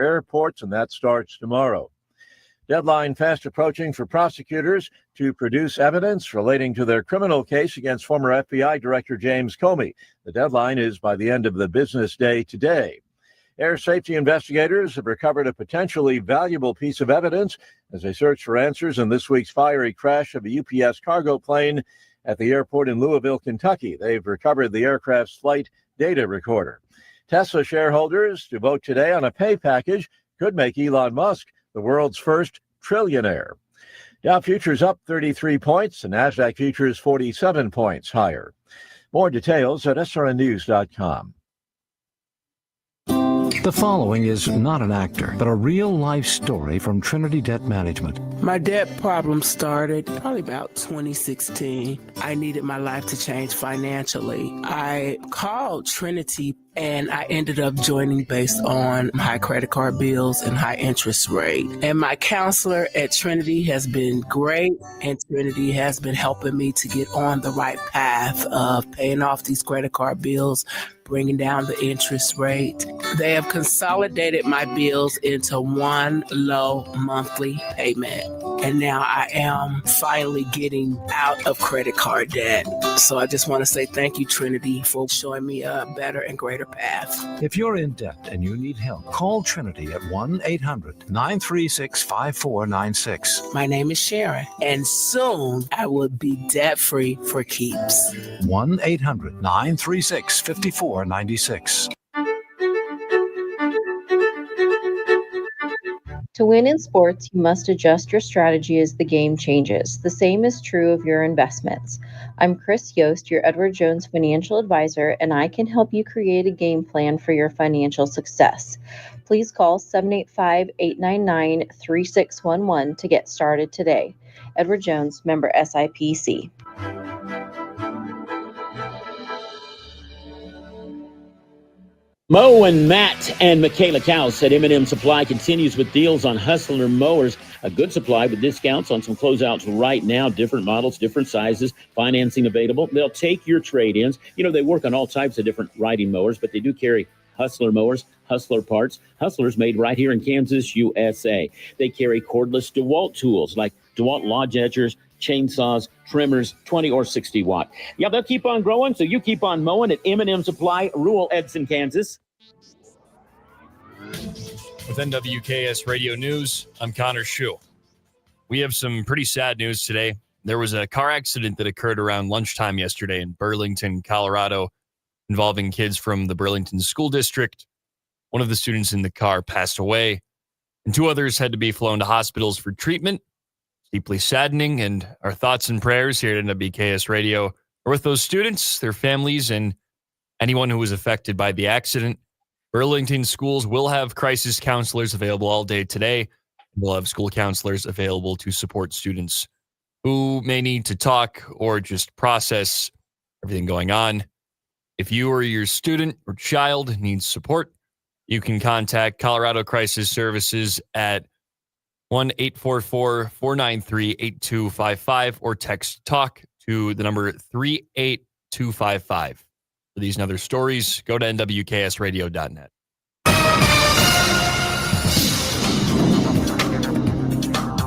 airports, and that starts tomorrow. Deadline fast approaching for prosecutors to produce evidence relating to their criminal case against former FBI Director James Comey. The deadline is by the end of the business day today. Air safety investigators have recovered a potentially valuable piece of evidence as they search for answers in this week's fiery crash of a UPS cargo plane at the airport in Louisville, Kentucky. They've recovered the aircraft's flight data recorder. Tesla shareholders to vote today on a pay package could make Elon Musk the world's first trillionaire. Dow futures up 33 points, the NASDAQ futures 47 points higher. More details at srnnews.com. The following is not an actor, but a real-life story from Trinity Debt Management. My debt problem started probably about 2016. I needed my life to change financially. I called Trinity and I ended up joining based on high credit card bills and high interest rate. And my counselor at Trinity has been great, and Trinity has been helping me to get on the right path of paying off these credit card bills, bringing down the interest rate. They have consolidated my bills into one low monthly payment. And now I am finally getting out of credit card debt. So I just want to say thank you, Trinity, for showing me a better and greater path. If you're in debt and you need help, call Trinity at 1-800-936-5496. My name is Sharon, and soon I will be debt-free for keeps. 1-800-936-5496. To win in sports, you must adjust your strategy as the game changes. The same is true of your investments. I'm Chris Yost, your Edward Jones financial advisor, and I can help you create a game plan for your financial success. Please call 785-899-3611 to get started today. Edward Jones, member SIPC. Mo and Matt and Michaela Cow said M&M Supply continues with deals on Hustler mowers. A good supply with discounts on some closeouts right now. Different models, different sizes, financing available. They'll take your trade-ins. You know, they work on all types of different riding mowers, but they do carry Hustler mowers, Hustler parts. Hustler's made right here in Kansas, USA. They carry cordless DeWalt tools like DeWalt lodge edgers, chainsaws, trimmers, 20 or 60 watt. Yeah, they'll keep on growing, so you keep on mowing at M&M Supply, rural Edson, Kansas. With NWKS Radio News, I'm Connor Schuh. We have some pretty sad news today. There was a car accident that occurred around lunchtime yesterday in Burlington, Colorado, involving kids from the Burlington School District. One of the students in the car passed away, and two others had to be flown to hospitals for treatment. Deeply saddening, and our thoughts and prayers here at NWKS Radio are with those students, their families, and anyone who was affected by the accident. Burlington schools will have crisis counselors available all day today. We'll have school counselors available to support students who may need to talk or just process everything going on. If you or your student or child needs support, you can contact Colorado Crisis Services at 1-844-493-8255 or text TALK to the number 38255. For these and other stories, go to nwksradio.net.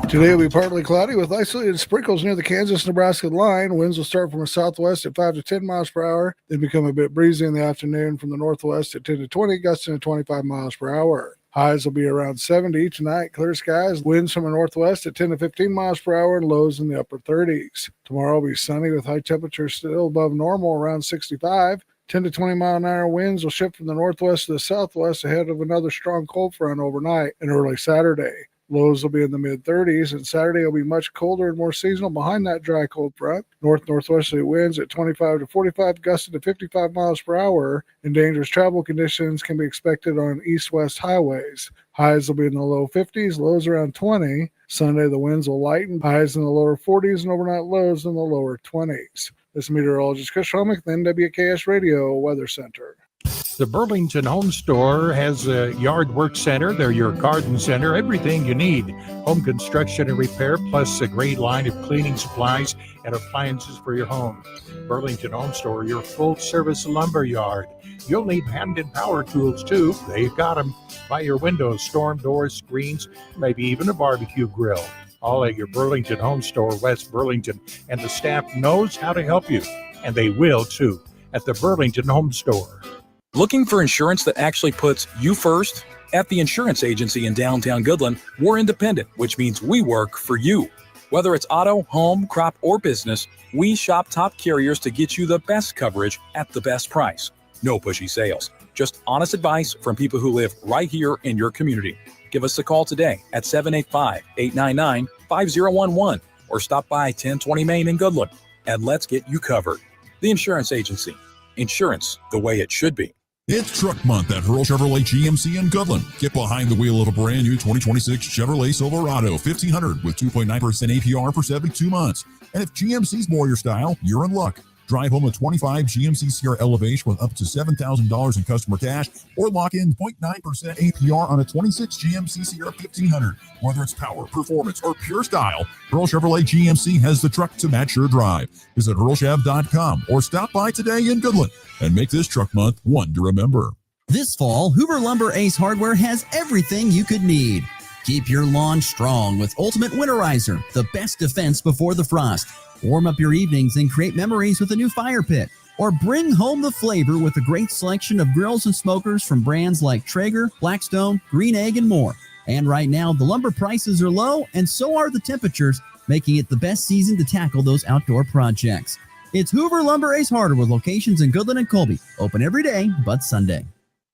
Today will be partly cloudy with isolated sprinkles near the Kansas-Nebraska line. Winds will start from the southwest at 5 to 10 miles per hour, then become a bit breezy in the afternoon from the northwest at 10 to 20, gusting to 25 miles per hour. Highs will be around 70 tonight. Clear skies. Winds from the northwest at 10 to 15 miles per hour and lows in the upper 30s. Tomorrow will be sunny with high temperatures still above normal around 65. 10 to 20 mile an hour winds will shift from the northwest to the southwest ahead of another strong cold front overnight and early Saturday. Lows will be in the mid-30s, and Saturday will be much colder and more seasonal behind that dry cold front. North-northwesterly winds at 25 to 45, gusting to 55 miles per hour, and dangerous travel conditions can be expected on east-west highways. Highs will be in the low 50s, lows around 20. Sunday, the winds will lighten, highs in the lower 40s, and overnight lows in the lower 20s. This meteorologist Chris Homick, the NWKS Radio Weather Center. The Burlington Home Store has a yard work center. They're your garden center, everything you need. Home construction and repair, plus a great line of cleaning supplies and appliances for your home. Burlington Home Store, your full-service lumber yard. You'll need hand and power tools, too. They've got them by your windows, storm doors, screens, maybe even a barbecue grill. All at your Burlington Home Store, West Burlington. And the staff knows how to help you, and they will, too, at the Burlington Home Store. Looking for insurance that actually puts you first? At the insurance agency in downtown Goodland, we're independent, which means we work for you. Whether it's auto, home, crop, or business, we shop top carriers to get you the best coverage at the best price. No pushy sales, just honest advice from people who live right here in your community. Give us a call today at 785-899-5011 or stop by 1020 Main in Goodland, and let's get you covered. The Insurance Agency. Insurance the way it should be. It's Truck Month at Hurl Chevrolet GMC in Goodland. Get behind the wheel of a brand new 2026 Chevrolet Silverado 1500 with 2.9% APR for 72 months. And if GMC's more your style, you're in luck. Drive home a 25 GMC Sierra Elevation with up to $7,000 in customer cash, or lock in 0.9% APR on a 26 GMC Sierra 1500. Whether it's power, performance, or pure style, Hurl Chevrolet GMC has the truck to match your drive. Visit hurlchev.com or stop by today in Goodland and make this Truck Month one to remember. This fall, Hoover Lumber Ace Hardware has everything you could need. Keep your lawn strong with Ultimate Winterizer, the best defense before the frost. Warm up your evenings and create memories with a new fire pit. Or bring home the flavor with a great selection of grills and smokers from brands like Traeger, Blackstone, Green Egg, and more. And right now, the lumber prices are low, and so are the temperatures, making it the best season to tackle those outdoor projects. It's Hoover Lumber Ace Hardware with locations in Goodland and Colby. Open every day but Sunday.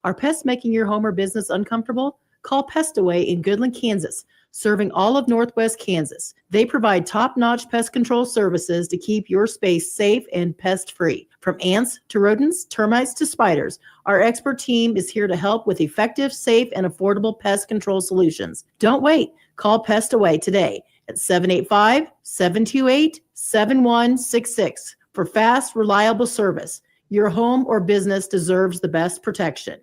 Are pests making your home or business uncomfortable? Call Pest Away in Goodland, Kansas, serving all of Northwest Kansas. They provide top-notch pest control services to keep your space safe and pest-free. From ants to rodents, termites to spiders, our expert team is here to help with effective, safe, and affordable pest control solutions. Don't wait. Call Pest Away today at 785-728-7166 for fast, reliable service. Your home or business deserves the best protection.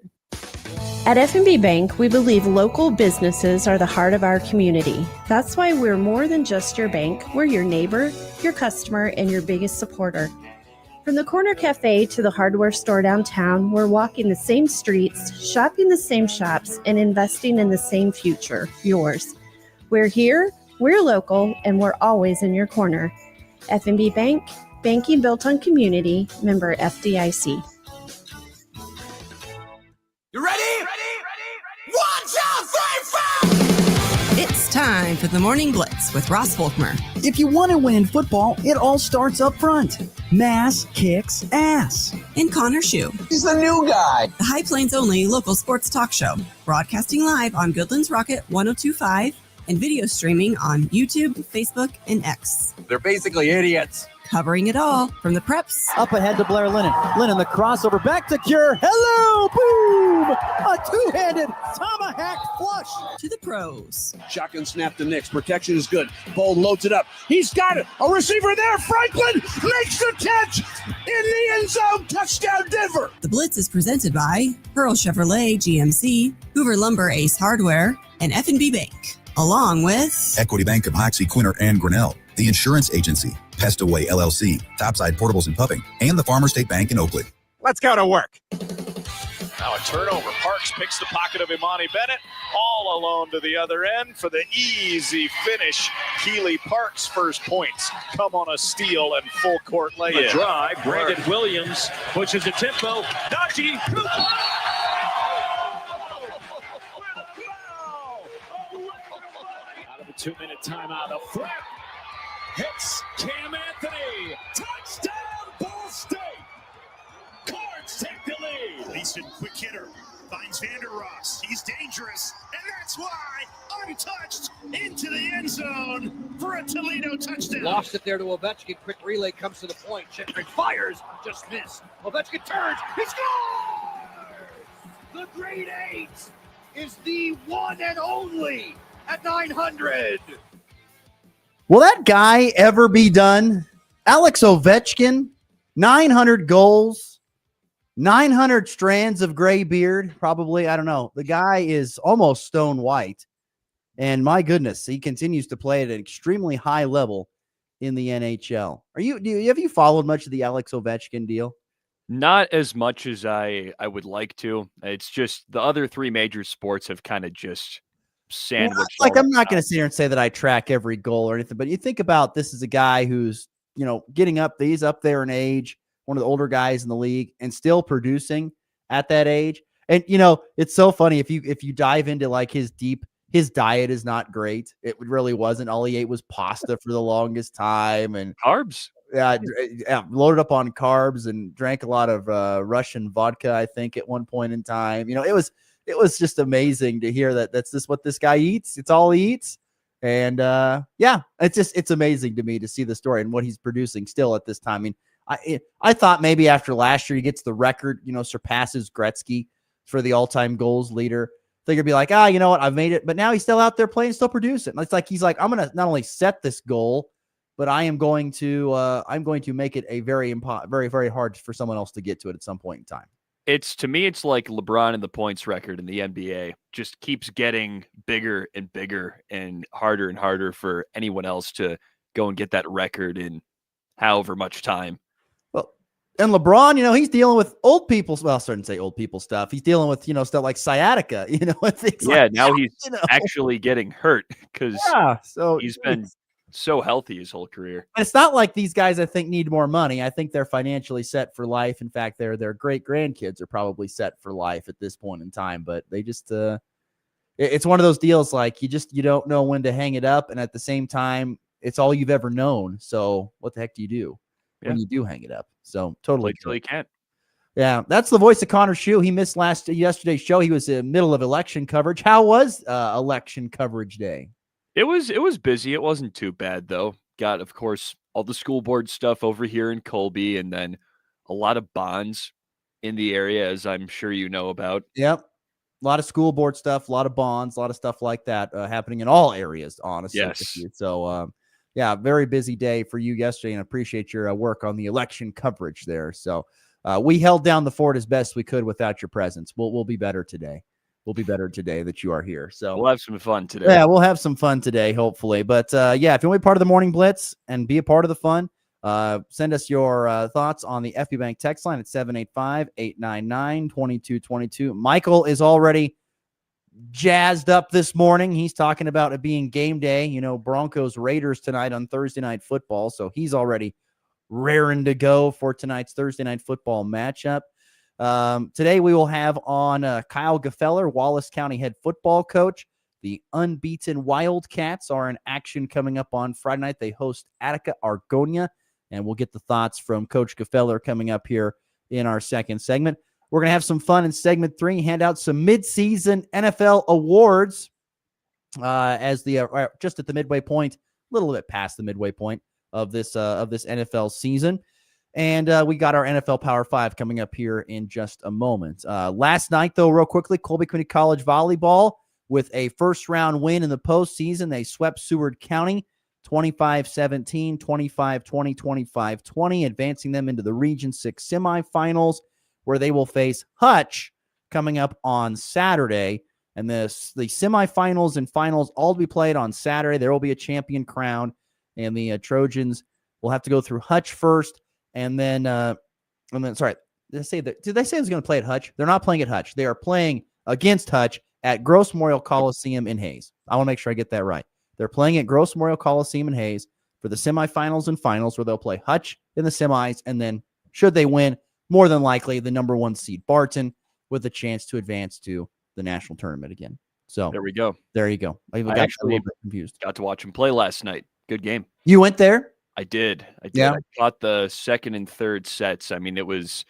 At F&B Bank, we believe local businesses are the heart of our community. That's why we're more than just your bank. We're your neighbor, your customer, and your biggest supporter. From the corner cafe to the hardware store downtown, we're walking the same streets, shopping the same shops, and investing in the same future, yours. We're here, we're local, and we're always in your corner. F&B Bank, banking built on community, member FDIC. You ready? One, 2, 3, 4! It's time for the Morning Blitz with Ross Volkmer. If you want to win football, it all starts up front. Mass kicks ass. And Connor Schuh. He's the new guy. The High Plains only local sports talk show. Broadcasting live on Goodland's Rocket 102.5 and video streaming on YouTube, Facebook, and X. They're basically idiots. Covering it all from the preps. Up ahead to Blair Lennon. Lennon, the crossover back to Cure. Hello, boom! A two-handed tomahawk flush. To the pros. Shotgun snap to Nix. Protection is good. Bold loads it up. He's got it. A receiver there. Franklin makes the catch in the end zone. Touchdown, Denver. The Blitz is presented by Hurl Chevrolet GMC, Hoover Lumber Ace Hardware, and F&B Bank. Along with Equity Bank of Hoxie, Quinter, and Grinnell, the Insurance Agency, Pest Away LLC, Topside Portables and Pupping, and the Farmer State Bank in Oakley. Let's go to work. Now a turnover. Parks picks the pocket of Imani Bennett, all alone to the other end for the easy finish. Keeley Parks' first points come on a steal and full court lay-in. The drive, Brandon Williams pushes the tempo. Najee Cooper. Out of a 2-minute timeout, a flap hits Cam Anthony. Touchdown, Ball State. Cards take the lead. Leeson, quick hitter, finds Vander Ross. He's dangerous, and that's why untouched into the end zone for a Toledo touchdown. Lost it there to Ovechkin. Quick relay comes to the point. Chipman fires, just missed. Ovechkin turns, he scores! The grade 8 is the one and only at 900. Will that guy ever be done? Alex Ovechkin, 900 goals, 900 strands of gray beard, probably. I don't know. The guy is almost stone white. And my goodness, he continues to play at an extremely high level in the NHL. Have you followed much of the Alex Ovechkin deal? Not as much as I would like to. It's just the other three major sports have kind of just sandwiched. Like, I'm not going to sit here and say that I track every goal or anything, but you think about this as a guy who's, getting up, he's up there in age, one of the older guys in the league, and still producing at that age. And, it's so funny if you dive into like his diet is not great. It really wasn't. All he ate was pasta for the longest time and carbs. Yeah, loaded up on carbs and drank a lot of Russian vodka, I think, at one point in time. It was just amazing to hear that that's just what this guy eats. It's all he eats. And it's amazing to me to see the story and what he's producing still at this time. I mean, I thought maybe after last year he gets the record, surpasses Gretzky for the all-time goals leader. They're gonna be like, you know what, I've made it. But now he's still out there playing, still producing. It's like he's like, I'm gonna not only set this goal, but I'm going to make it a very, very hard for someone else to get to it at some point in time. To me, it's like LeBron and the points record in the NBA just keeps getting bigger and bigger and harder for anyone else to go and get that record in however much time. Well, and LeBron, he's dealing with old people's, well, I shouldn't say old people stuff. He's dealing with, stuff like sciatica, things like now that, he's actually getting hurt because so he's been so healthy his whole career. And it's not like these guys, I think, need more money. I think they're financially set for life. In fact, their great grandkids are probably set for life at this point in time. But they just, it's one of those deals like you don't know when to hang it up, and at the same time, it's all you've ever known. So what the heck do you do when you do hang it up? So totally can't. Yeah, that's the voice of Connor Schuh. He missed yesterday's show. He was in the middle of election coverage. How was election coverage day? It was busy. It wasn't too bad, though. Got, of course, all the school board stuff over here in Colby, and then a lot of bonds in the area, as I'm sure you know about. Yep. A lot of school board stuff, a lot of bonds, a lot of stuff like that happening in all areas, honestly. Yes. So, very busy day for you yesterday, and I appreciate your work on the election coverage there. So we held down the fort as best we could without your presence. We'll be better today. We'll be better today that you are here. So we'll have some fun today. Yeah, we'll have some fun today, hopefully. But if you want to be part of the Morning Blitz and be a part of the fun, send us your thoughts on the FB Bank text line at 785-899-2222. Michael is already jazzed up this morning. He's talking about it being game day. Broncos Raiders tonight on Thursday Night Football. So he's already raring to go for tonight's Thursday Night Football matchup. Today we will have on Kyle Gefeller, Wallace County head football coach. The unbeaten Wildcats are in action coming up on Friday night. They host Attica Argonia, and we'll get the thoughts from Coach Gefeller coming up here in our second segment. We're going to have some fun in segment 3, hand out some midseason NFL awards as the just at the midway point, a little bit past the midway point of this NFL season. And we got our NFL Power 5 coming up here in just a moment. Last night, though, real quickly, Colby Community College volleyball with a first-round win in the postseason. They swept Seward County 25-17, 25-20, 25-20, advancing them into the Region 6 semifinals, where they will face Hutch coming up on Saturday. And the semifinals and finals all to be played on Saturday. There will be a champion crowned, and the Trojans will have to go through Hutch first. And then, sorry, did they say it was going to play at Hutch? They're not playing at Hutch. They are playing against Hutch at Gross Memorial Coliseum in Hayes. I want to make sure I get that right. They're playing at Gross Memorial Coliseum in Hayes for the semifinals and finals, where they'll play Hutch in the semis, and then, should they win, more than likely the number 1 seed Barton with a chance to advance to the national tournament again. So there we go. There you go. I got a little bit confused. Got to watch him play last night. Good game. You went there? I did. Yeah. I caught the second and third sets. I mean, it was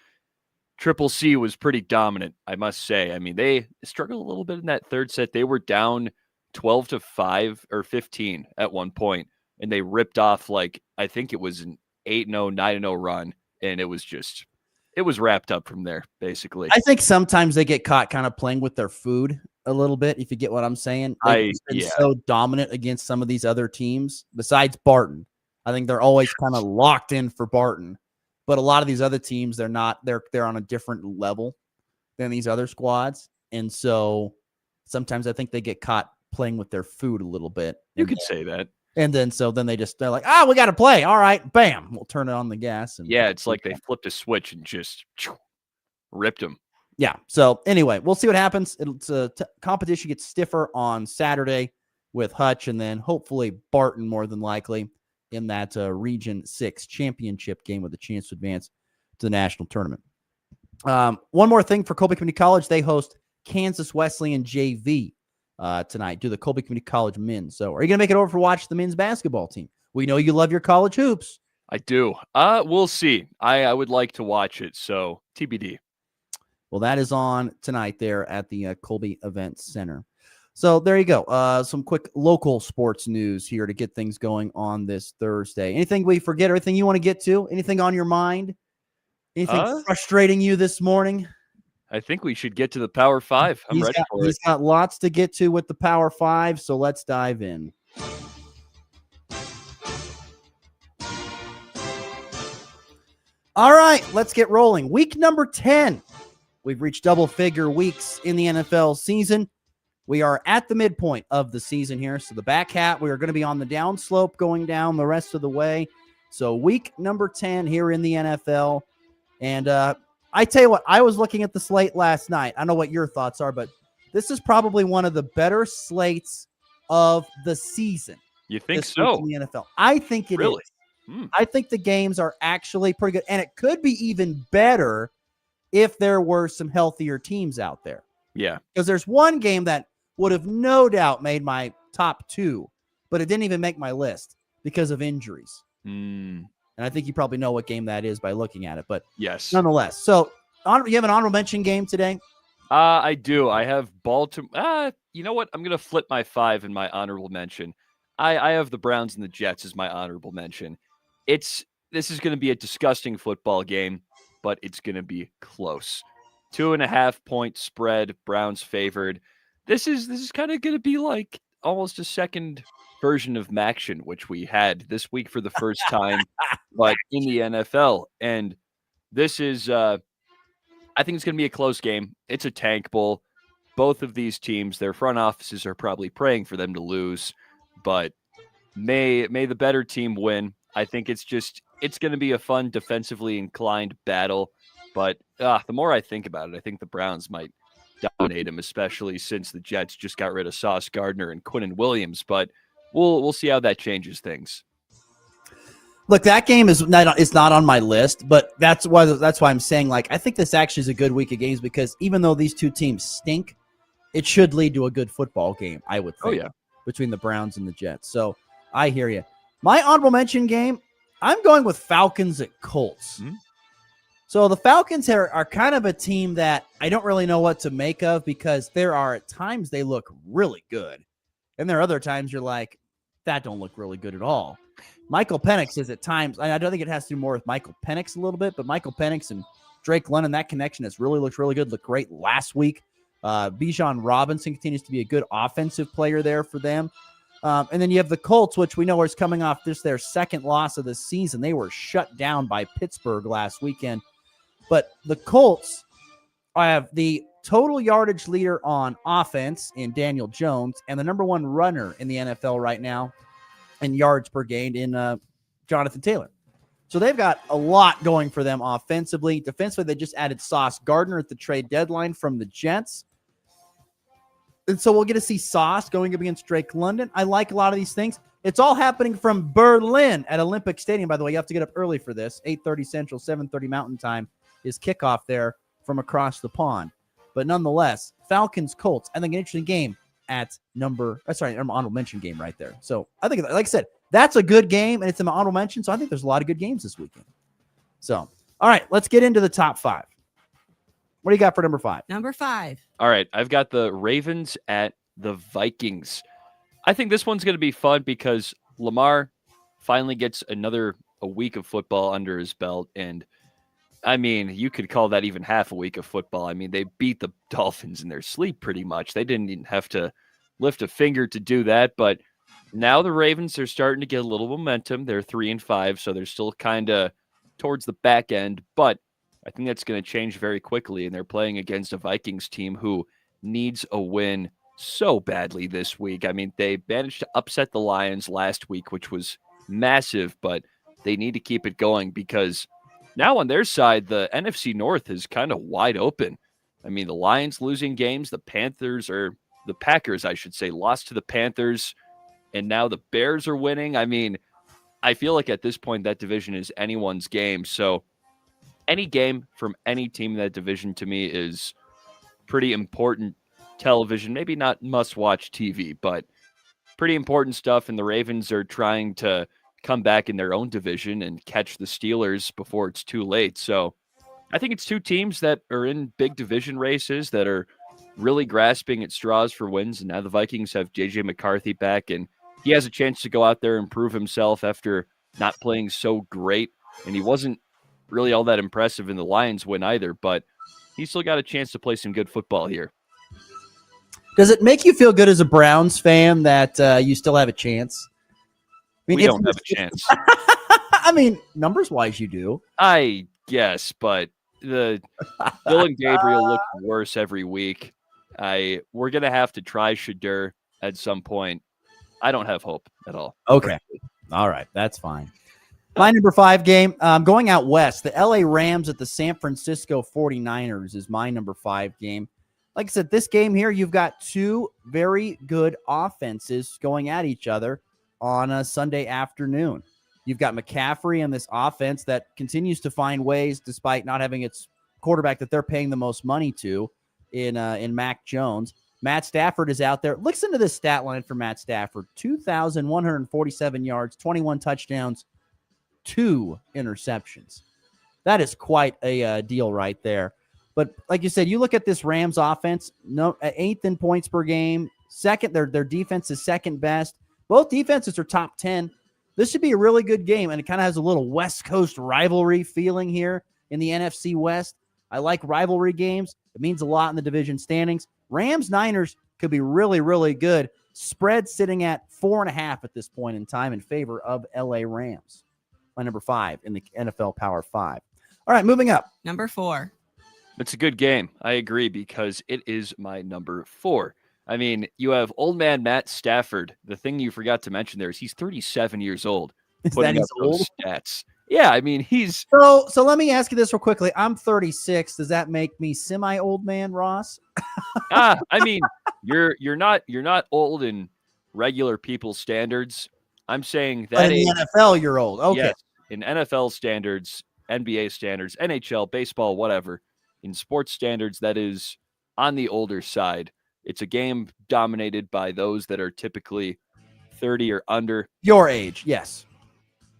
Triple C was pretty dominant, I must say. I mean, they struggled a little bit in that third set. They were down 12-5 or 15 at one point, and they ripped off, like, I think it was an 8-0, 9-0 run, and it was wrapped up from there, basically. I think sometimes they get caught kind of playing with their food a little bit, if you get what I'm saying. They've been so dominant against some of these other teams, besides Barton. I think they're always kind of locked in for Barton. But a lot of these other teams, they're not. They're on a different level than these other squads, and so sometimes I think they get caught playing with their food a little bit. You could say that. And then they're like, we got to play. All right, bam, we'll turn it on the gas. And yeah, it's like they flipped a switch and just ripped them. Yeah. So anyway, we'll see what happens. It's competition gets stiffer on Saturday with Hutch, and then hopefully Barton more than likely in that Region 6 championship game with a chance to advance to the national tournament. One more thing for Colby Community College, they host Kansas Wesleyan JV tonight. Do the Colby Community College men. So are you going to make it over for watch the men's basketball team? We know you love your college hoops. I do. We'll see. I would like to watch it. So TBD. Well, that is on tonight there at the Colby Event Center. So there you go. Some quick local sports news here to get things going on this Thursday. Anything we forget? Anything you want to get to? Anything on your mind? Anything frustrating you this morning? I think we should get to the Power 5. I'm ready for it. He's got lots to get to with the Power 5, so let's dive in. All right, let's get rolling. Week number 10. We've reached double-figure weeks in the NFL season. We are at the midpoint of the season here. So the back half, we are going to be on the downslope going down the rest of the way. So week number 10 here in the NFL. And I tell you what, I was looking at the slate last night. I don't know what your thoughts are, but this is probably one of the better slates of the season. You think so? In the NFL. I think it is. I think the games are actually pretty good. And it could be even better if there were some healthier teams out there. Yeah. Because there's one game that would have no doubt made my top 2, but it didn't even make my list because of injuries. And I think you probably know what game that is by looking at it, but yes, nonetheless. So you have an honorable mention game today? I do. I have Baltimore. You know what? I'm going to flip my 5 in my honorable mention. I have the Browns and the Jets as my honorable mention. This is going to be a disgusting football game, but it's going to be close. 2.5 point spread. Browns favored. This is kind of going to be like almost a second version of Maction, which we had this week for the first time, but in the NFL. And this is, I think it's going to be a close game. It's a tank bowl. Both of these teams, their front offices are probably praying for them to lose, but may the better team win. I think it's going to be a fun defensively inclined battle, but the more I think about it, I think the Browns might dominate them, especially since the Jets just got rid of Sauce Gardner and Quinnen Williams, but we'll see how that changes things. Look, that game is not on my list, but that's why I'm saying, like, I think this actually is a good week of games because even though these two teams stink, it should lead to a good football game, I would think, between the Browns and the Jets. So I hear you. My honorable mention game, I'm going with Falcons at Colts. So the Falcons are kind of a team that I don't really know what to make of because there are at times they look really good. And there are other times you're like, that don't look really good at all. Michael Penix is at times, I don't think it has to do more with Michael Penix a little bit, but Michael Penix and Drake London, that connection has really looked really good, looked great last week. Bijan Robinson continues to be a good offensive player there for them. And then you have the Colts, which we know is coming off their second loss of the season. They were shut down by Pittsburgh last weekend. But the Colts have the total yardage leader on offense in Daniel Jones and the number one runner in the NFL right now in yards per game in Jonathan Taylor. So they've got a lot going for them offensively. Defensively, they just added Sauce Gardner at the trade deadline from the Jets. And so we'll get to see Sauce going up against Drake London. I like a lot of these things. It's all happening from Berlin at Olympic Stadium, by the way. You have to get up early for this. 8:30 Central, 7:30 Mountain Time is kickoff there from across the pond. But nonetheless, Falcons-Colts, I think an interesting game at honorable mention game right there. So I think, like I said, that's a good game, and it's an honorable mention, so I think there's a lot of good games this weekend. So, all right, let's get into the top 5. What do you got for number 5? Number 5. All right, I've got the Ravens at the Vikings. I think this one's going to be fun because Lamar finally gets a week of football under his belt, and I mean, you could call that even half a week of football. I mean, they beat the Dolphins in their sleep pretty much. They didn't even have to lift a finger to do that, but now the Ravens are starting to get a little momentum. They're 3-5, so they're still kind of towards the back end, but I think that's going to change very quickly, and they're playing against a Vikings team who needs a win so badly this week. I mean, they managed to upset the Lions last week, which was massive, but they need to keep it going because now on their side, the NFC North is kind of wide open. I mean, the Lions losing games, the Packers, I should say, lost to the Panthers, and now the Bears are winning. I mean, I feel like at this point that division is anyone's game. So any game from any team in that division to me is pretty important television. Maybe not must-watch TV, but pretty important stuff. And the Ravens are trying to come back in their own division and catch the Steelers before it's too late. So I think it's two teams that are in big division races that are really grasping at straws for wins. And now the Vikings have J.J. McCarthy back, and he has a chance to go out there and prove himself after not playing so great. And he wasn't really all that impressive in the Lions win either, but he's still got a chance to play some good football here. Does it make you feel good as a Browns fan that you still have a chance? I mean, we don't have a chance. I mean, numbers-wise, you do. I guess, but the Dylan Gabriel looks worse every week. We're going to have to try Shadur at some point. I don't have hope at all. Okay. All right. That's fine. My number 5 game, going out west, the LA Rams at the San Francisco 49ers is my number 5 game. Like I said, this game here, you've got two very good offenses going at each other on a Sunday afternoon. You've got McCaffrey and this offense that continues to find ways, despite not having its quarterback that they're paying the most money to in Mac Jones. Matt Stafford is out there. Listen to this stat line for Matt Stafford. 2,147 yards, 21 touchdowns, 2 interceptions. That is quite a deal right there. But like you said, you look at this Rams offense, 8th in points per game. Second, their defense is second best. Both defenses are top 10. This should be a really good game, and it kind of has a little West Coast rivalry feeling here in the NFC West. I like rivalry games. It means a lot in the division standings. Rams-Niners could be really, really good. Spread sitting at 4.5 at this point in time in favor of LA Rams. My number 5 in the NFL Power 5. All right, moving up. Number 4. It's a good game. I agree, because it is my number 4. I mean, you have old man Matt Stafford. The thing you forgot to mention there is he's 37 years old. Is that he's old? Stats. Yeah, I mean, he's so let me ask you this real quickly. I'm 36. Does that make me semi-old man, Ross? I mean, you're not old in regular people's standards. I'm saying that in the NFL you're old. Okay. Yes, in NFL standards, NBA standards, NHL, baseball, whatever. In sports standards, that is on the older side. It's a game dominated by those that are typically 30 or under. Your age, yes.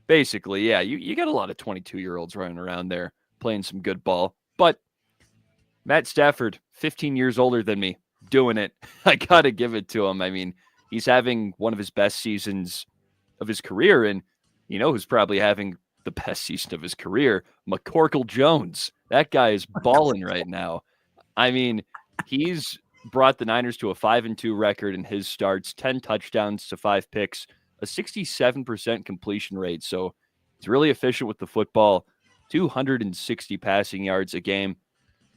Basically, yeah. You got a lot of 22-year-olds running around there playing some good ball. But Matt Stafford, 15 years older than me, doing it. I got to give it to him. I mean, he's having one of his best seasons of his career. And you know who's probably having the best season of his career? McCorkle Jones. That guy is balling right now. I mean, he's brought the Niners to a 5-2 record in his starts, 10 touchdowns to 5 picks, a 67% completion rate. So he's really efficient with the football, 260 passing yards a game.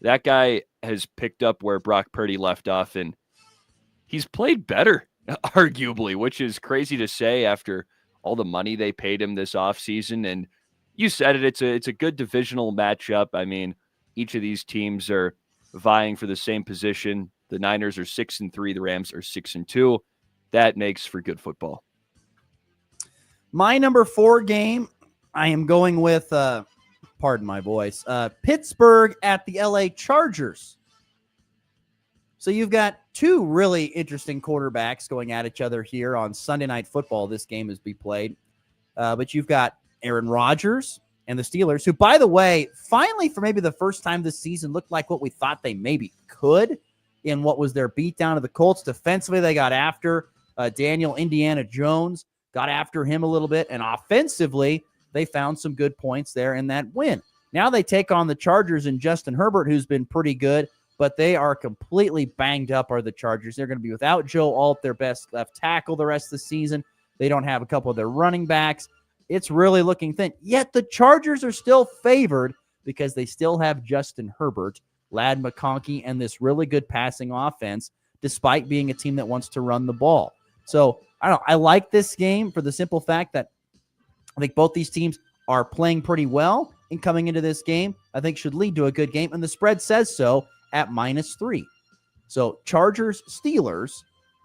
That guy has picked up where Brock Purdy left off, and he's played better, arguably, which is crazy to say after all the money they paid him this offseason. And you said it, it's a good divisional matchup. I mean, each of these teams are vying for the same position. The Niners are 6-3. The Rams are 6-2. That makes for good football. My number 4 game, I am going with, pardon my voice, Pittsburgh at the LA Chargers. So you've got two really interesting quarterbacks going at each other here on Sunday Night Football. This game is be played. But you've got Aaron Rodgers and the Steelers, who, by the way, finally, for maybe the first time this season, looked like what we thought they maybe could in what was their beatdown of the Colts. Defensively, they got after Daniel Indiana Jones, got after him a little bit, and offensively, they found some good points there in that win. Now they take on the Chargers and Justin Herbert, who's been pretty good, but they are completely banged up, are the Chargers. They're going to be without Joe Alt, their best left tackle, the rest of the season. They don't have a couple of their running backs. It's really looking thin. Yet the Chargers are still favored because they still have Justin Herbert, Ladd McConkey, and this really good passing offense, despite being a team that wants to run the ball. So, I don't know. I like this game for the simple fact that I think both these teams are playing pretty well, and coming into this game, I think should lead to a good game, and the spread says so at -3. So, Chargers, Steelers,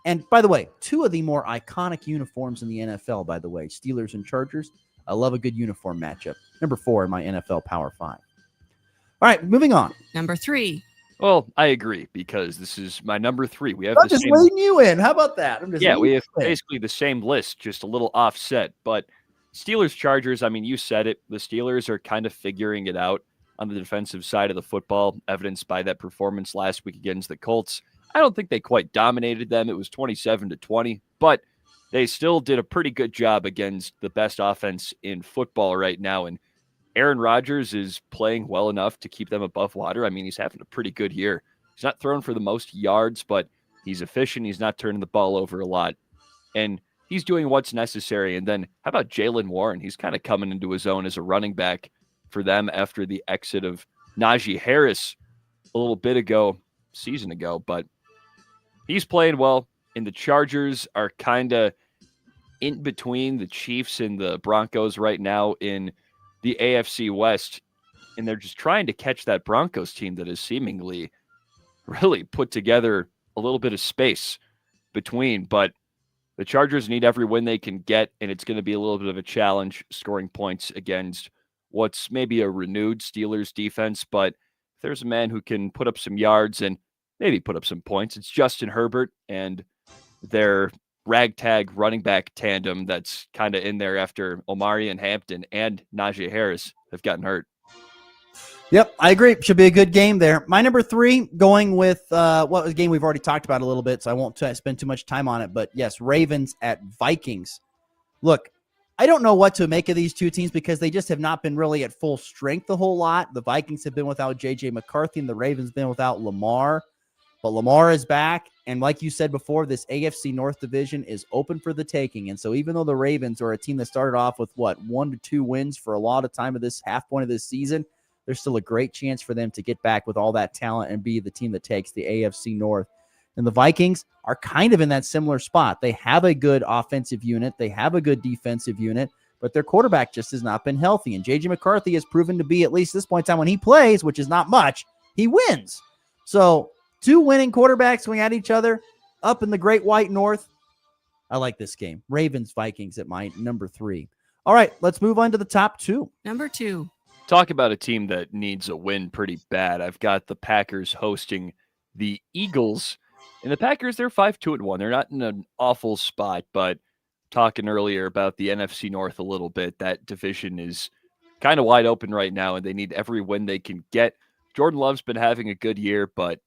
and by the way, two of the more iconic uniforms in the NFL, by the way, Steelers and Chargers. I love a good uniform matchup. Number 4 in my NFL Power 5. All right, moving on. Number 3. Well, I agree because this is my number 3. We have I'm the just same. leading you in. How about that? We have basically the same list, just a little offset. But Steelers, Chargers, I mean, you said it. The Steelers are kind of figuring it out on the defensive side of the football, evidenced by that performance last week against the Colts. I don't think they quite dominated them. It was 27-20, but they still did a pretty good job against the best offense in football right now. And Aaron Rodgers is playing well enough to keep them above water. I mean, he's having a pretty good year. He's not throwing for the most yards, but he's efficient. He's not turning the ball over a lot. And he's doing what's necessary. And then how about Jaylen Warren? He's kind of coming into his own as a running back for them after the exit of Najee Harris a little bit ago, season ago. But he's playing well. And the Chargers are kind of in between the Chiefs and the Broncos right now in the AFC West, and they're just trying to catch that Broncos team that is seemingly really put together a little bit of space between. But the Chargers need every win they can get, and it's going to be a little bit of a challenge scoring points against what's maybe a renewed Steelers defense. But if there's a man who can put up some yards and maybe put up some points, it's Justin Herbert and their ragtag running back tandem that's kind of in there after Omari and Hampton and Najee Harris have gotten hurt. Yep, I agree. Should be a good game there. My number 3, going with what was a game we've already talked about a little bit, so I won't spend too much time on it. But yes, Ravens at Vikings. Look, I don't know what to make of these two teams because they just have not been really at full strength a whole lot. The Vikings have been without J.J. McCarthy, and the Ravens been without Lamar. But Lamar is back, and like you said before, this AFC North division is open for the taking. And so even though the Ravens are a team that started off with, 1 to 2 wins for a lot of time of this half point of this season, there's still a great chance for them to get back with all that talent and be the team that takes the AFC North. And the Vikings are kind of in that similar spot. They have a good offensive unit. They have a good defensive unit, but their quarterback just has not been healthy. And J.J. McCarthy has proven to be, at least this point in time when he plays, which is not much, he wins. So 2 winning quarterbacks going at each other up in the Great White North. I like this game. Ravens, Vikings at my number 3. All right, let's move on to the top 2. Number 2. Talk about a team that needs a win pretty bad. I've got the Packers hosting the Eagles. And the Packers, they're 5-2-1. They're not in an awful spot, but talking earlier about the NFC North a little bit, that division is kind of wide open right now, and they need every win they can get. Jordan Love's been having a good year, but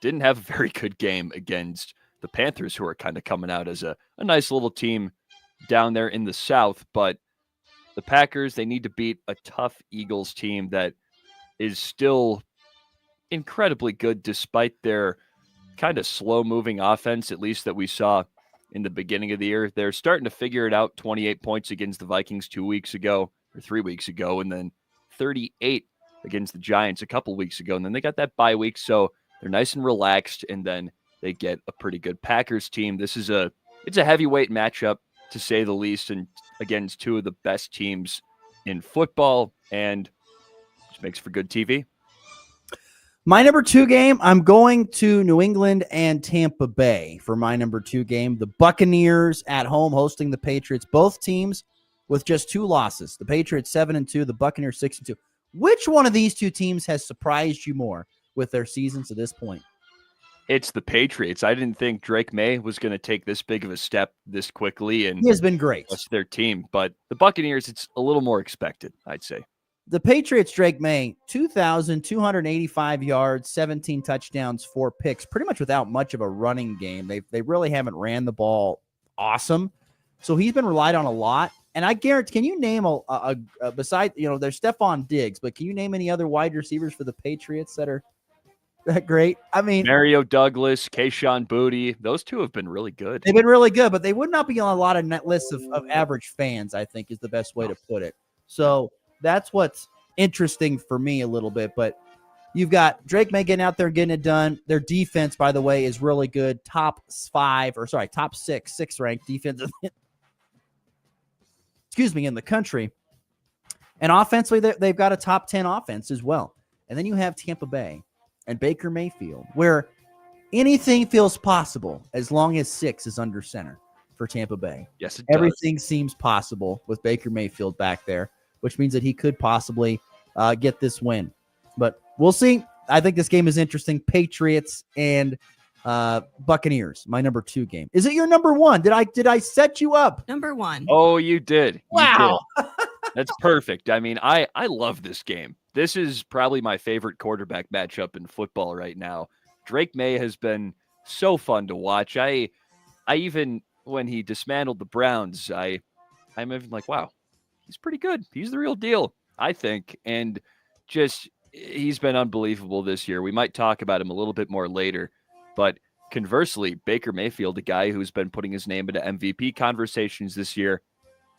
didn't have a very good game against the Panthers, who are kind of coming out as a nice little team down there in the South. But the Packers, they need to beat a tough Eagles team that is still incredibly good despite their kind of slow-moving offense, at least that we saw in the beginning of the year. They're starting to figure it out. 28 points against the Vikings 2 weeks ago, or 3 weeks ago, and then 38 against the Giants a couple weeks ago. And then they got that bye week, so they're nice and relaxed, and then they get a pretty good Packers team. It's a heavyweight matchup, to say the least, and against 2 of the best teams in football, and just makes for good TV. My number 2 game, I'm going to New England and Tampa Bay for my number 2 game. The Buccaneers at home hosting the Patriots. Both teams with just 2 losses. The Patriots 7-2, the Buccaneers 6-2. Which one of these 2 teams has surprised you more with their seasons to this point? It's the Patriots. I didn't think Drake May was going to take this big of a step this quickly, and he has been great. That's their team. But the Buccaneers, it's a little more expected, I'd say. The Patriots, Drake May, 2,285 yards, 17 touchdowns, 4 picks, pretty much without much of a running game. They really haven't ran the ball awesome. So he's been relied on a lot. And I guarantee, can you name a beside, there's Stephon Diggs, but can you name any other wide receivers for the Patriots that are that great? I mean, Mario Douglas, Keyshawn Booty, those two have been really good. they've been really good, but they would not be on a lot of net lists of average fans, I think is the best way to put it. So that's what's interesting for me a little bit. But you've got Drake May getting out there and getting it done. Their defense, by the way, is really good. Top six ranked defense. In the country. And offensively, they've got a top 10 offense as well. And then you have Tampa Bay and Baker Mayfield, where anything feels possible as long as 6 is under center for Tampa Bay. Yes, it does. Everything seems possible with Baker Mayfield back there, which means that he could possibly get this win. But we'll see. I think this game is interesting. Patriots and Buccaneers, my number 2 game. Is it your number 1? Did I set you up? Number 1. Oh, you did. Wow. You did. That's perfect. I mean, I love this game. This is probably my favorite quarterback matchup in football right now. Drake May has been so fun to watch. I even, when he dismantled the Browns, I'm even like, wow, he's pretty good. He's the real deal, I think. And just, he's been unbelievable this year. We might talk about him a little bit more later. But conversely, Baker Mayfield, a guy who's been putting his name into MVP conversations this year,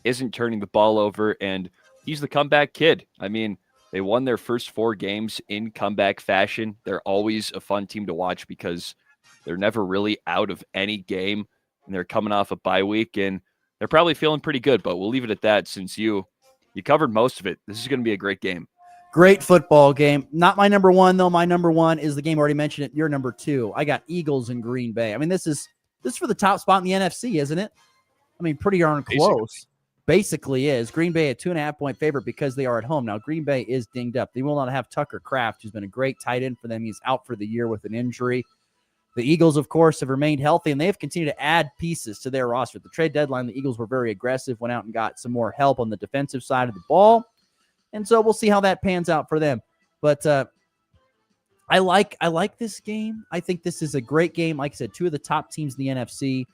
isn't turning the ball over, and he's the comeback kid. I mean, they won their first 4 games in comeback fashion. They're always a fun team to watch because they're never really out of any game, and they're coming off a bye week, and they're probably feeling pretty good, but we'll leave it at that since you covered most of it. This is going to be a great game. Great football game. Not my number 1, though. My number 1 is the game I already mentioned it. Your number 2. I got Eagles and Green Bay. I mean, this is for the top spot in the NFC, isn't it? I mean, pretty darn close. Basically is. Green Bay a 2.5-point favorite because they are at home. Now, Green Bay is dinged up. They will not have Tucker Kraft, who's been a great tight end for them. He's out for the year with an injury. The Eagles, of course, have remained healthy, and they have continued to add pieces to their roster. At the trade deadline, the Eagles were very aggressive, went out and got some more help on the defensive side of the ball. And so we'll see how that pans out for them. But I like this game. I think this is a great game. Like I said, 2 of the top teams in the NFC.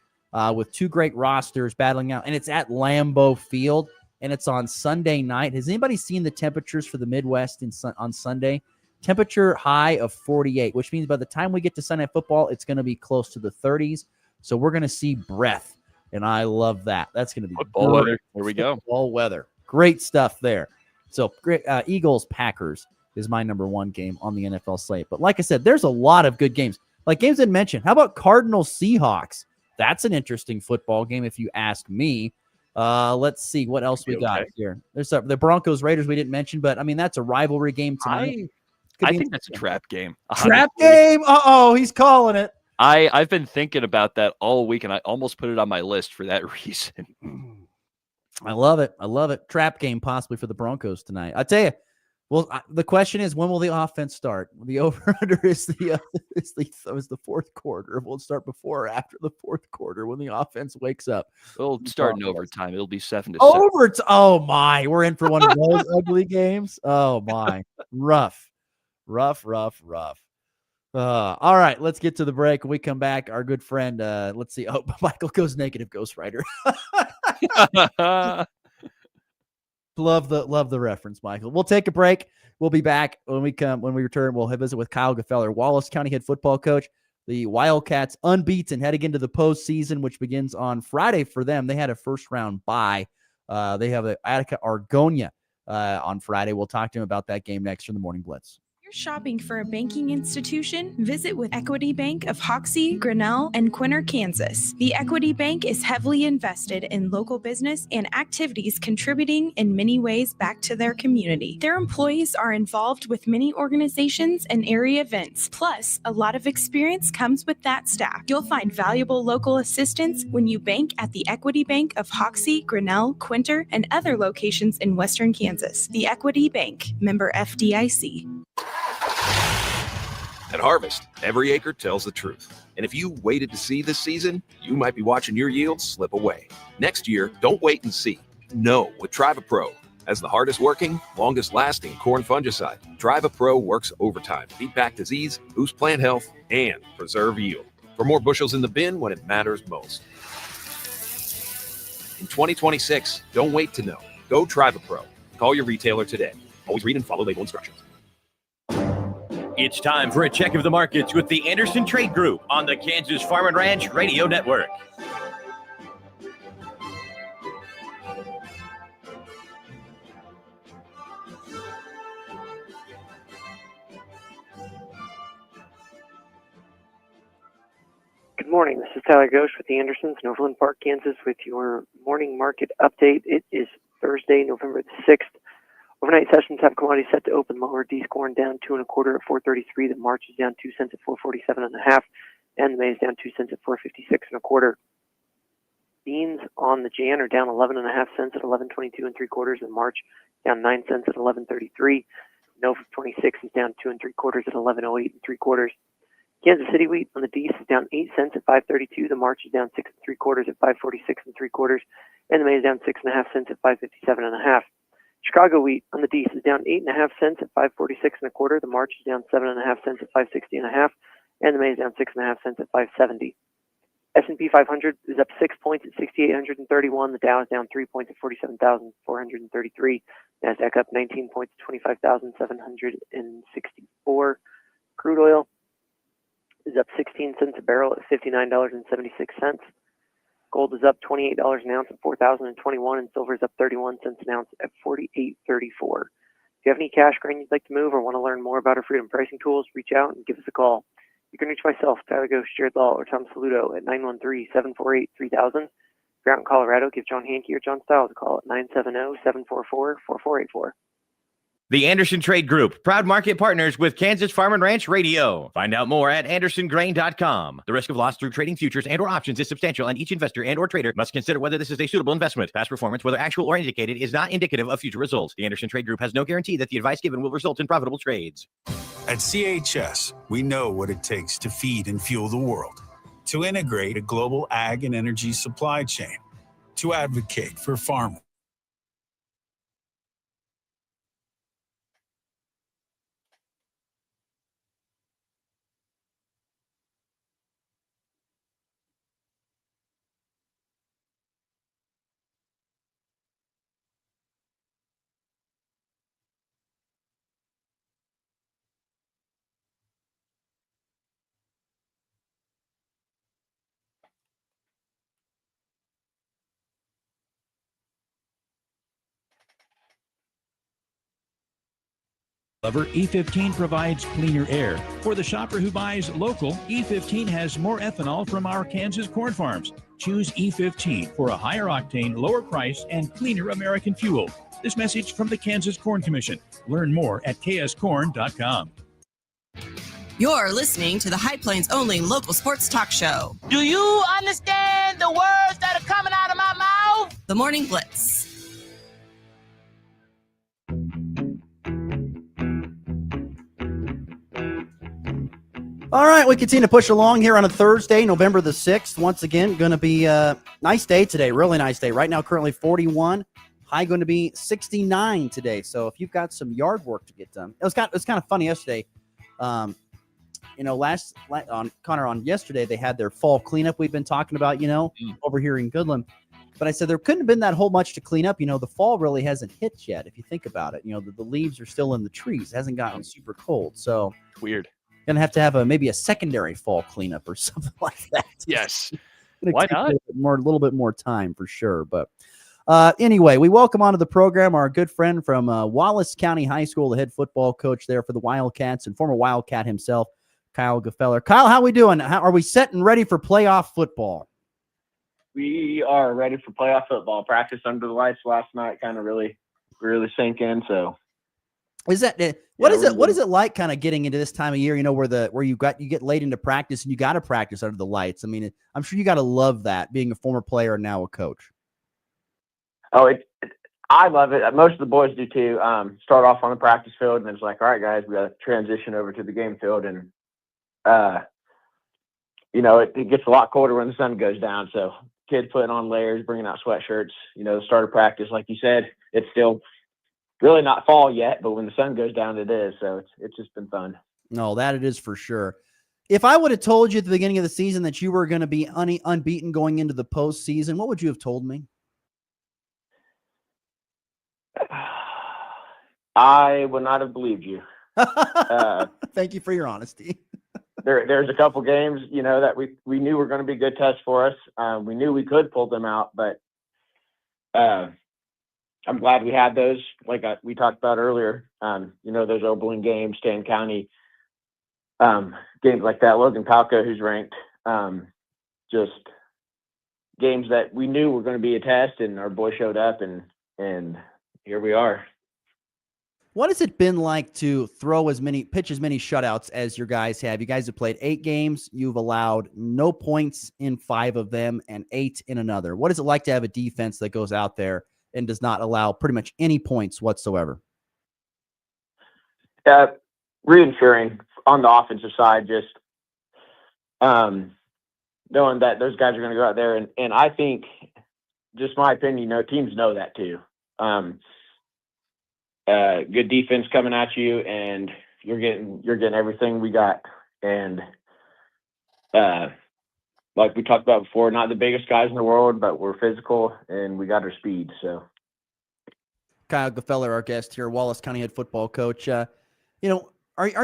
With 2 great rosters battling out, and it's at Lambeau Field, and it's on Sunday night. Has anybody seen the temperatures for the Midwest on Sunday? Temperature high of 48, which means by the time we get to Sunday Night Football, it's going to be close to the 30s. So we're going to see breath, and I love that. That's going to be football weather. There we go. Football weather. Great stuff there. So great. Eagles Packers is my number 1 game on the NFL slate. But like I said, there's a lot of good games. Like games I mentioned. How about Cardinals Seahawks? That's an interesting football game, if you ask me. Let's see what else we got here. There's the Broncos Raiders we didn't mention, but I mean that's a rivalry game tonight. I think that's a trap game. Trap game? Uh-oh, he's calling it. I've been thinking about that all week, and I almost put it on my list for that reason. I love it. I love it. Trap game possibly for the Broncos tonight. I tell you. Well, the question is, when will the offense start? The over/under is the fourth quarter. Will it start before or after the fourth quarter when the offense wakes up? It'll start in overtime. It'll be 7-7. Overtime. Oh my, we're in for one of those ugly games. Oh my, rough. All right, let's get to the break. When we come back, our good friend, let's see. Oh, Michael goes negative, Ghost Rider. Love the reference, Michael. We'll take a break. We'll be back when we return. We'll visit with Kyle Gefeller, Wallace County head football coach. The Wildcats unbeaten heading into the postseason, which begins on Friday for them. They had a first round bye. They have a Attica Argonia on Friday. We'll talk to him about that game next from the Morning Blitz. You're shopping for a banking institution? Visit with Equity Bank of Hoxie, Grinnell, and Quinter, Kansas. The Equity Bank is heavily invested in local business and activities contributing in many ways back to their community. Their employees are involved with many organizations and area events. Plus, a lot of experience comes with that staff. You'll find valuable local assistance when you bank at the Equity Bank of Hoxie, Grinnell, Quinter, and other locations in Western Kansas. The Equity Bank, member FDIC. At Harvest, every acre tells the truth. And if you waited to see this season, you might be watching your yields slip away. Next year, don't wait and see. Know with TrivaPro. As the hardest working, longest lasting corn fungicide, TrivaPro works overtime to beat back disease, boost plant health, and preserve yield. For more bushels in the bin when it matters most. In 2026, don't wait to know. Go TrivaPro. Call your retailer today. Always read and follow label instructions. It's time for a check of the markets with the Anderson Trade Group on the Kansas Farm and Ranch Radio Network. Good morning. This is Tyler Ghosh with the Andersons in Overland Park, Kansas, with your morning market update. It is Thursday, November the 6th. Overnight sessions have commodities set to open lower. D's corn down 2 1/4 at 4.33. The March is down 2 cents at 4.47 1/2, and the May is down 2 cents at 4.56 1/4. Beans on the Jan are down 11.5 cents at 11.22 3/4. The March down 9 cents at 11.33. Nova 26 is down 2 3/4 at 11.08 3/4. Kansas City wheat on the D's is down 8 cents at 5.32. The March is down 6 3/4 at 5.46 3/4, and the May is down 6.5 cents at 5.57 1/2. Chicago wheat on the D's is down 8.5 cents at 5.46 1/4. The March is down 7.5 cents at 5.60 1/2, and the May is down 6.5 cents at 5.70. S&P 500 is up 6 points at 6,831. The Dow is down 3 points at 47,433. Nasdaq up 19 points at 25,764. Crude oil is up 16 cents a barrel at $59.76. Gold is up $28 an ounce at $4,021, and silver is up 31 cents an ounce at $48.34. If you have any cash grain you'd like to move or want to learn more about our freedom pricing tools, reach out and give us a call. You can reach myself, Tyler Ghosh, Jared Law, or Tom Saludo at 913-748-3000. If you're out in Colorado, give John Hankey or John Stiles a call at 970-744-4484. The Anderson Trade Group, proud market partners with Kansas Farm and Ranch Radio. Find out more at andersongrain.com. The risk of loss through trading futures and or options is substantial, and each investor and or trader must consider whether this is a suitable investment. Past performance, whether actual or indicated, is not indicative of future results. The Anderson Trade Group has no guarantee that the advice given will result in profitable trades. At CHS, we know what it takes to feed and fuel the world, to integrate a global ag and energy supply chain, to advocate for farmers. E15 provides cleaner air. For the shopper who buys local, E15 has more ethanol from our Kansas corn farms. Choose E15 for a higher octane, lower price, and cleaner American fuel. This message from the Kansas Corn Commission. Learn more at kscorn.com. You're listening to the High Plains only local sports talk show. Do you understand the words that are coming out of my mouth? The Morning Blitz. All right, we continue to push along here on a Thursday, November the 6th. Once again, going to be a nice day today, really nice day. Right now, currently 41. High going to be 69 today. So if you've got some yard work to get done. It was kind of funny yesterday. On yesterday, they had their fall cleanup we've been talking about, over here in Goodland. But I said there couldn't have been that whole much to clean up. The fall really hasn't hit yet, if you think about it. The leaves are still in the trees. It hasn't gotten super cold. So weird. Gonna have to have maybe a secondary fall cleanup or something like that. Yes. Why not? A little bit more time for sure. But anyway, we welcome onto the program our good friend from Wallace County High School, the head football coach there for the Wildcats and former Wildcat himself, Kyle Gefeller. Kyle, how we doing? Are we set and ready for playoff football? We are ready for playoff football. Practice under the lights last night kind of really sank in. So, what is it like kind of getting into this time of year? Where you get late into practice and you got to practice under the lights. I mean, I'm sure you got to love that, being a former player and now a coach. Oh, I love it. Most of the boys do too. Start off on the practice field and it's like, all right, guys, we got to transition over to the game field, and it gets a lot colder when the sun goes down. So kids putting on layers, bringing out sweatshirts. The start of practice, like you said, it's still really not fall yet, but when the sun goes down, it is. So it's just been fun. No, that it is for sure. If I would have told you at the beginning of the season that you were going to be unbeaten going into the postseason, what would you have told me? I would not have believed you. Thank you for your honesty. There's a couple games, that we knew were going to be good tests for us. We knew we could pull them out, but I'm glad we had those. Like we talked about earlier, those Oberlin games, Stanton County games like that. Logan Palco, who's ranked, just games that we knew were going to be a test, and our boy showed up, and here we are. What has it been like to pitch as many shutouts as your guys have? You guys have played 8 games. You've allowed no points in 5 of them and 8 in another. What is it like to have a defense that goes out there and does not allow pretty much any points whatsoever? Reassuring on the offensive side, just knowing that those guys are going to go out there. And I think, just my opinion, teams know that too. Good defense coming at you, and you're getting everything we got. And like we talked about before, not the biggest guys in the world, but we're physical and we got our speed. So Kyle Gefeller, our guest here, Wallace County head football coach. Are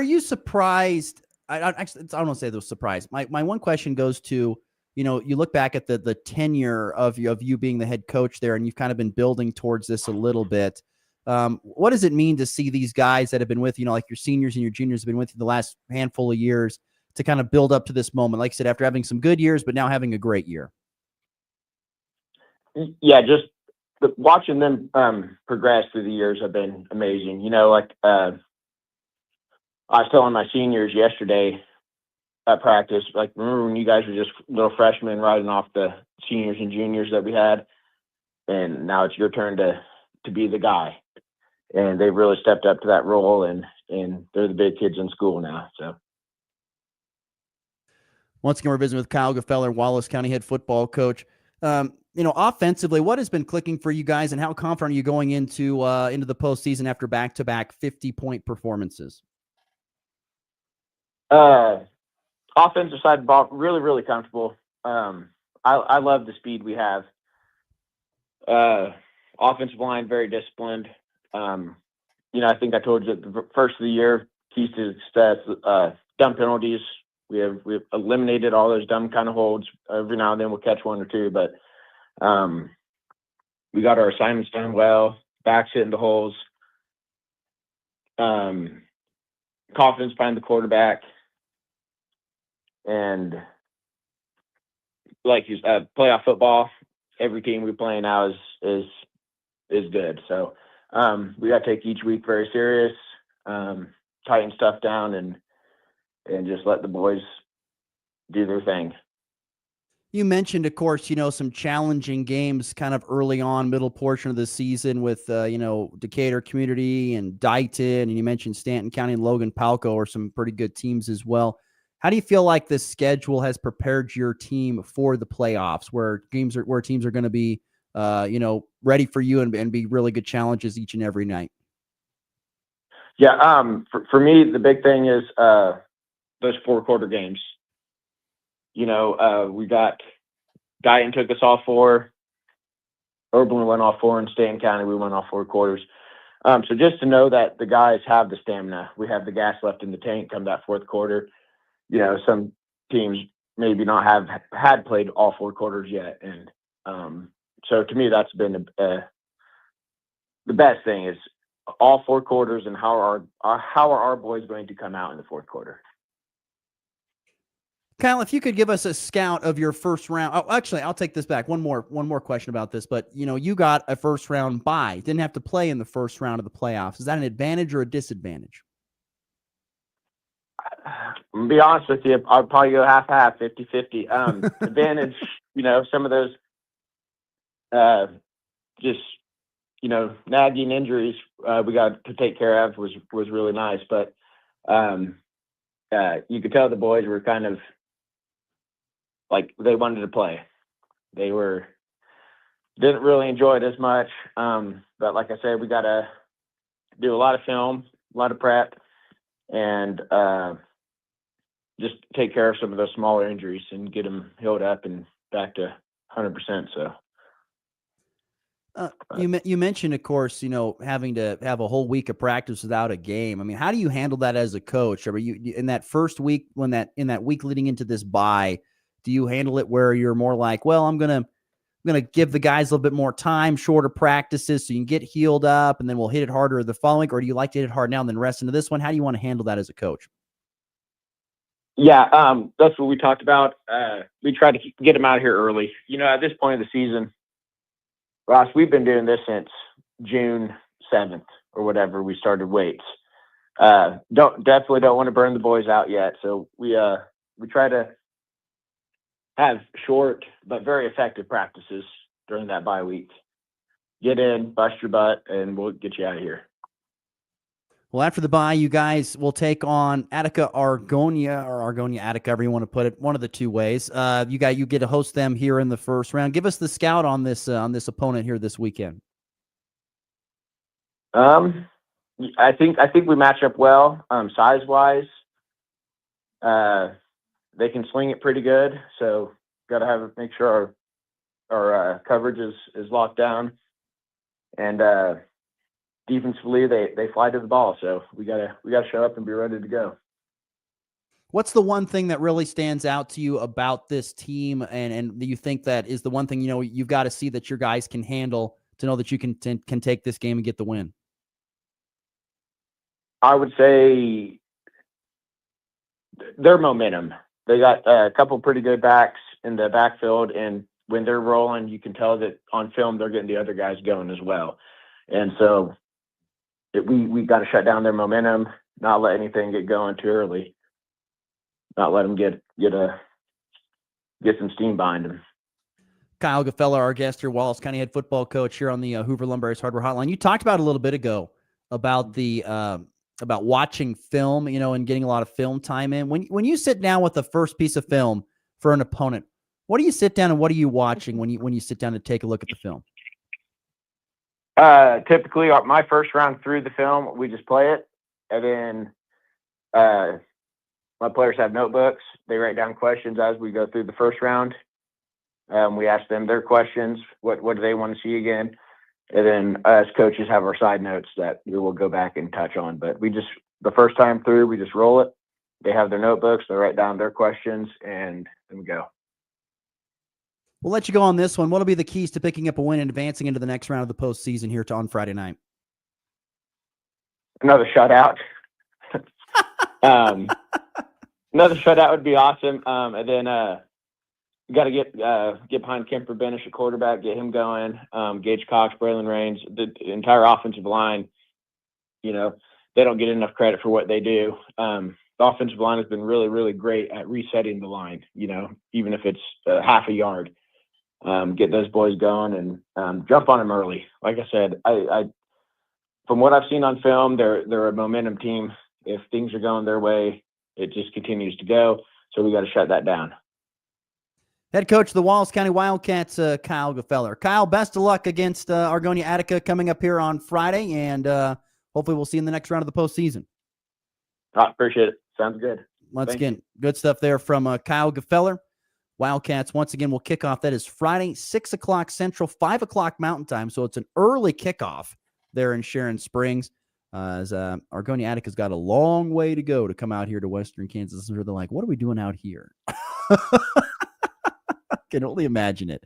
you surprised? I don't want to say those surprised. My one question goes to, you look back at the tenure of you being the head coach there, and you've kind of been building towards this a little bit. What does it mean to see these guys that have been with, like your seniors and your juniors have been with you the last handful of years to kind of build up to this moment? Like I said, after having some good years, but now having a great year. Yeah, just watching them progress through the years have been amazing. I was telling my seniors yesterday at practice, like, remember when you guys were just little freshmen riding off the seniors and juniors that we had, and now it's your turn to be the guy. And they've really stepped up to that role, and they're the big kids in school now. So once again, we're visiting with Kyle Gefeller, Wallace County head football coach. Offensively, what has been clicking for you guys, and how confident are you going into the postseason after back-to-back 50-point performances? Offensive side of the ball, really, really comfortable. I love the speed we have. Offensive line, very disciplined. I think I told you at the first of the year, keys to success, dumb penalties. We've eliminated all those dumb kind of holds. Every now and then we'll catch one or two, but we got our assignments done well, backs hitting the holes. Confidence behind the quarterback. And like playoff football, every team we play now is good. So we got to take each week very serious, tighten stuff down, and just let the boys do their thing. You mentioned, of course, some challenging games kind of early on, middle portion of the season with, Decatur Community and Dighton, and you mentioned Stanton County and Logan Palco are some pretty good teams as well. How do you feel like this schedule has prepared your team for the playoffs, where teams are going to be, ready for you and be really good challenges each and every night? Yeah. For me, the big thing is those 4-quarter games. We got Dighton took us all 4. Oberlin went off 4, and Stanton County we went off 4 quarters. So just to know that the guys have the stamina, we have the gas left in the tank come that 4th quarter. Some teams maybe not had played all 4 quarters yet, and so to me that's been the best thing is all 4 quarters, and how are our boys going to come out in the 4th quarter. Kyle, if you could give us a scout of your first round. Oh, actually, I'll take this back. One more question about this, but you got a first round bye. Didn't have to play in the first round of the playoffs. Is that an advantage or a disadvantage? I'm gonna be honest with you, I'll probably go half-half, 50-50. Advantage, some of those just nagging injuries we got to take care of was really nice, but you could tell the boys were kind of like they wanted to play. They didn't really enjoy it as much, but like I said, we got to do a lot of film, a lot of prep, and just take care of some of those smaller injuries and get them healed up and back to 100%. So You mentioned, of course, having to have a whole week of practice without a game. I mean, how do you handle that as a coach? Or you in that first week, in that week leading into this bye, do you handle it where you're more like, well, I'm gonna give the guys a little bit more time, shorter practices, so you can get healed up, and then we'll hit it harder the following? Or do you like to hit it hard now and then rest into this one? How do you want to handle that as a coach? Yeah, that's what we talked about. We tried to get them out of here early. At this point of the season, Ross, we've been doing this since June 7th or whatever we started weights. Definitely don't want to burn the boys out yet. So we try to have short but very effective practices during that bye week. Get in, bust your butt, and we'll get you out of here. Well, after the bye, you guys will take on Attica Argonia, or Argonia Attica, however you want to put it, one of the two ways. You get to host them here in the first round. Give us the scout on this opponent here this weekend. I think we match up well, size wise. They can sling it pretty good, so got to make sure our coverage is locked down, and defensively they fly to the ball, so we gotta show up and be ready to go. What's the one thing that really stands out to you about this team, and you think that is the one thing you've got to see that your guys can handle to know that you can take this game and get the win? I would say their momentum. They got a couple pretty good backs in the backfield, and when they're rolling, you can tell that on film they're getting the other guys going as well. And so we got to shut down their momentum, not let anything get going too early, not let them get some steam behind them. Kyle Gafella, our guest here, Wallace County head football coach here on the Hoover Lumber Ace Hardware Hotline. You talked about a little bit ago about the about watching film, and getting a lot of film time in. When you sit down with the first piece of film for an opponent, what do you sit down and what are you watching when you sit down to take a look at the film? Typically, my first round through the film, we just play it, and then my players have notebooks. They write down questions as we go through the first round. We ask them their questions. What do they want to see again? And then us coaches have our side notes that we will go back and touch on. But the first time through, we just roll it. They have their notebooks. They write down their questions, and then we go. We'll let you go on this one. What'll be the keys to picking up a win and advancing into the next round of the postseason here on Friday night? Another shutout. Another shutout would be awesome. And then you got to get behind Kemper Benish at quarterback, get him going. Gage Cox, Braylon Rains, the entire offensive line. They don't get enough credit for what they do. The offensive line has been really, really great at resetting the line. Even if it's half a yard. Get those boys going and jump on them early. Like I said, I from what I've seen on film, they're a momentum team. If things are going their way, it just continues to go. So we got to shut that down. Head coach of the Wallace County Wildcats, Kyle Gafella. Kyle, best of luck against Argonia Attica coming up here on Friday, and hopefully we'll see you in the next round of the postseason. Appreciate it. Sounds good. Once again, good stuff there from Kyle Gafella. Wildcats, once again, will kick off. That is Friday, 6 o'clock Central, 5 o'clock Mountain Time. So it's an early kickoff there in Sharon Springs. As Argonia Attica's got a long way to go to come out here to Western Kansas. They're like, what are we doing out here? I can only imagine it.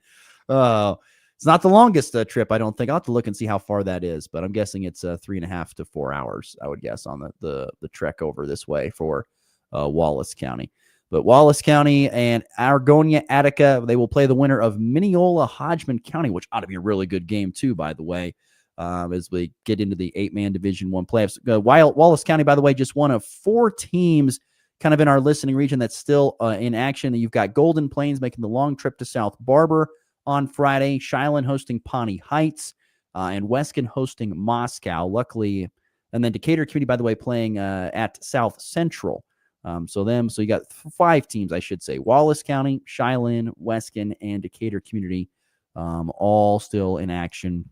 It's not the longest trip, I don't think. I'll have to look and see how far that is, but I'm guessing it's 3.5 to 4 hours, I would guess, on the trek over this way for Wallace County. But Wallace County and Argonia Attica, they will play the winner of Mineola Hodgman County, which ought to be a really good game too, by the way, as we get into the 8-man Division I playoffs. Wallace County, by the way, just one of 4 teams kind of in our listening region that's still in action. You've got Golden Plains making the long trip to South Barber on Friday, Shiloh hosting Pawnee Heights, and Weskin hosting Moscow. Luckily, and then Decatur Community, by the way, playing at South Central. So you got 5 teams, I should say. Wallace County, Shiloh, Weskin, and Decatur Community all still in action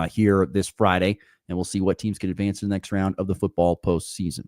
here this Friday. And we'll see what teams can advance to the next round of the football postseason.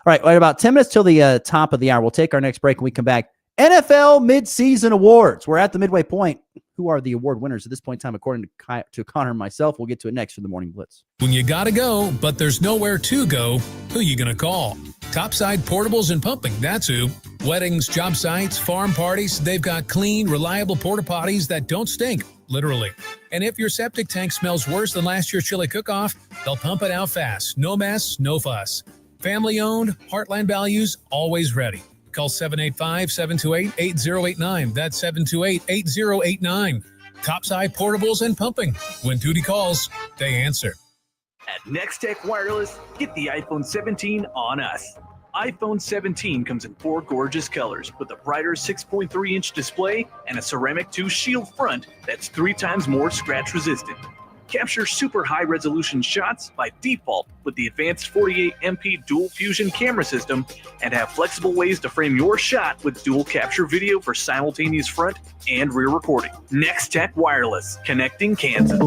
All right, about 10 minutes till the top of the hour. We'll take our next break. When we come back, NFL midseason awards. We're at the midway point. Who are the award winners at this point in time, according to Connor and myself? We'll get to it next for the Morning Blitz. When you gotta go, but there's nowhere to go, who you gonna call? Topside Portables and Pumping, that's who. Weddings, job sites, farm parties, they've got clean, reliable porta potties that don't stink, literally. And if your septic tank smells worse than last year's chili cook-off, they'll pump it out fast. No mess, no fuss. Family owned, Heartland values, always ready. Call 785-728-8089. That's 728-8089. Topside Portables and Pumping. When duty calls, they answer. At Nextech Wireless, get the iPhone 17 on us. iPhone 17 comes in 4 gorgeous colors with a brighter 6.3-inch display and a ceramic 2 shield front that's 3 times more scratch resistant. Capture super high resolution shots by default with the advanced 48MP dual fusion camera system and have flexible ways to frame your shot with dual capture video for simultaneous front and rear recording. Nextech Wireless, connecting Kansas.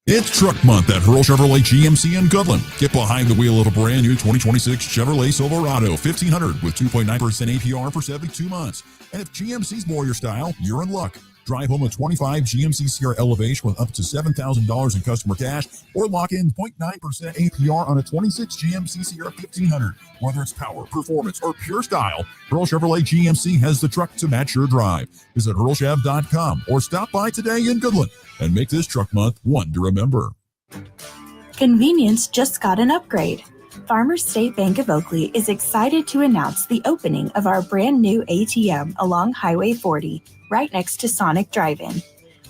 It's Truck Month at Hurl Chevrolet GMC in Goodland. Get behind the wheel of a brand new 2026 Chevrolet Silverado 1500 with 2.9% APR for 72 months. And if GMC's more your style, you're in luck. Drive home a 25 GMC Sierra Elevation with up to $7,000 in customer cash, or lock in 0.9% APR on a 26 GMC Sierra 1500. Whether it's power, performance, or pure style, Hurl Chevrolet GMC has the truck to match your drive. Visit hurlchev.com or stop by today in Goodland and make this Truck Month one to remember. Convenience just got an upgrade. Farmers State Bank of Oakley is excited to announce the opening of our brand new ATM along Highway 40, right next to Sonic Drive-In.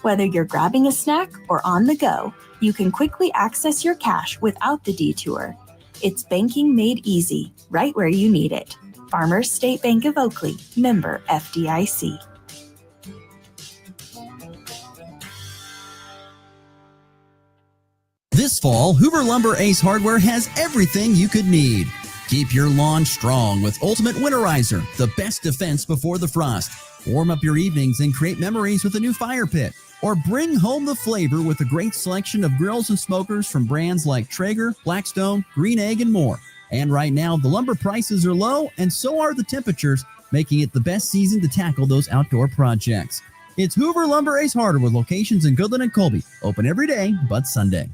Whether you're grabbing a snack or on the go, you can quickly access your cash without the detour. It's banking made easy, right where you need it. Farmers State Bank of Oakley, member FDIC. This fall, Hoover Lumber Ace Hardware has everything you could need. Keep your lawn strong with Ultimate Winterizer, the best defense before the frost. Warm up your evenings and create memories with a new fire pit. Or bring home the flavor with a great selection of grills and smokers from brands like Traeger, Blackstone, Green Egg, and more. And right now, the lumber prices are low, and so are the temperatures, making it the best season to tackle those outdoor projects. It's Hoover Lumber Ace Hardware with locations in Goodland and Colby. Open every day but Sunday.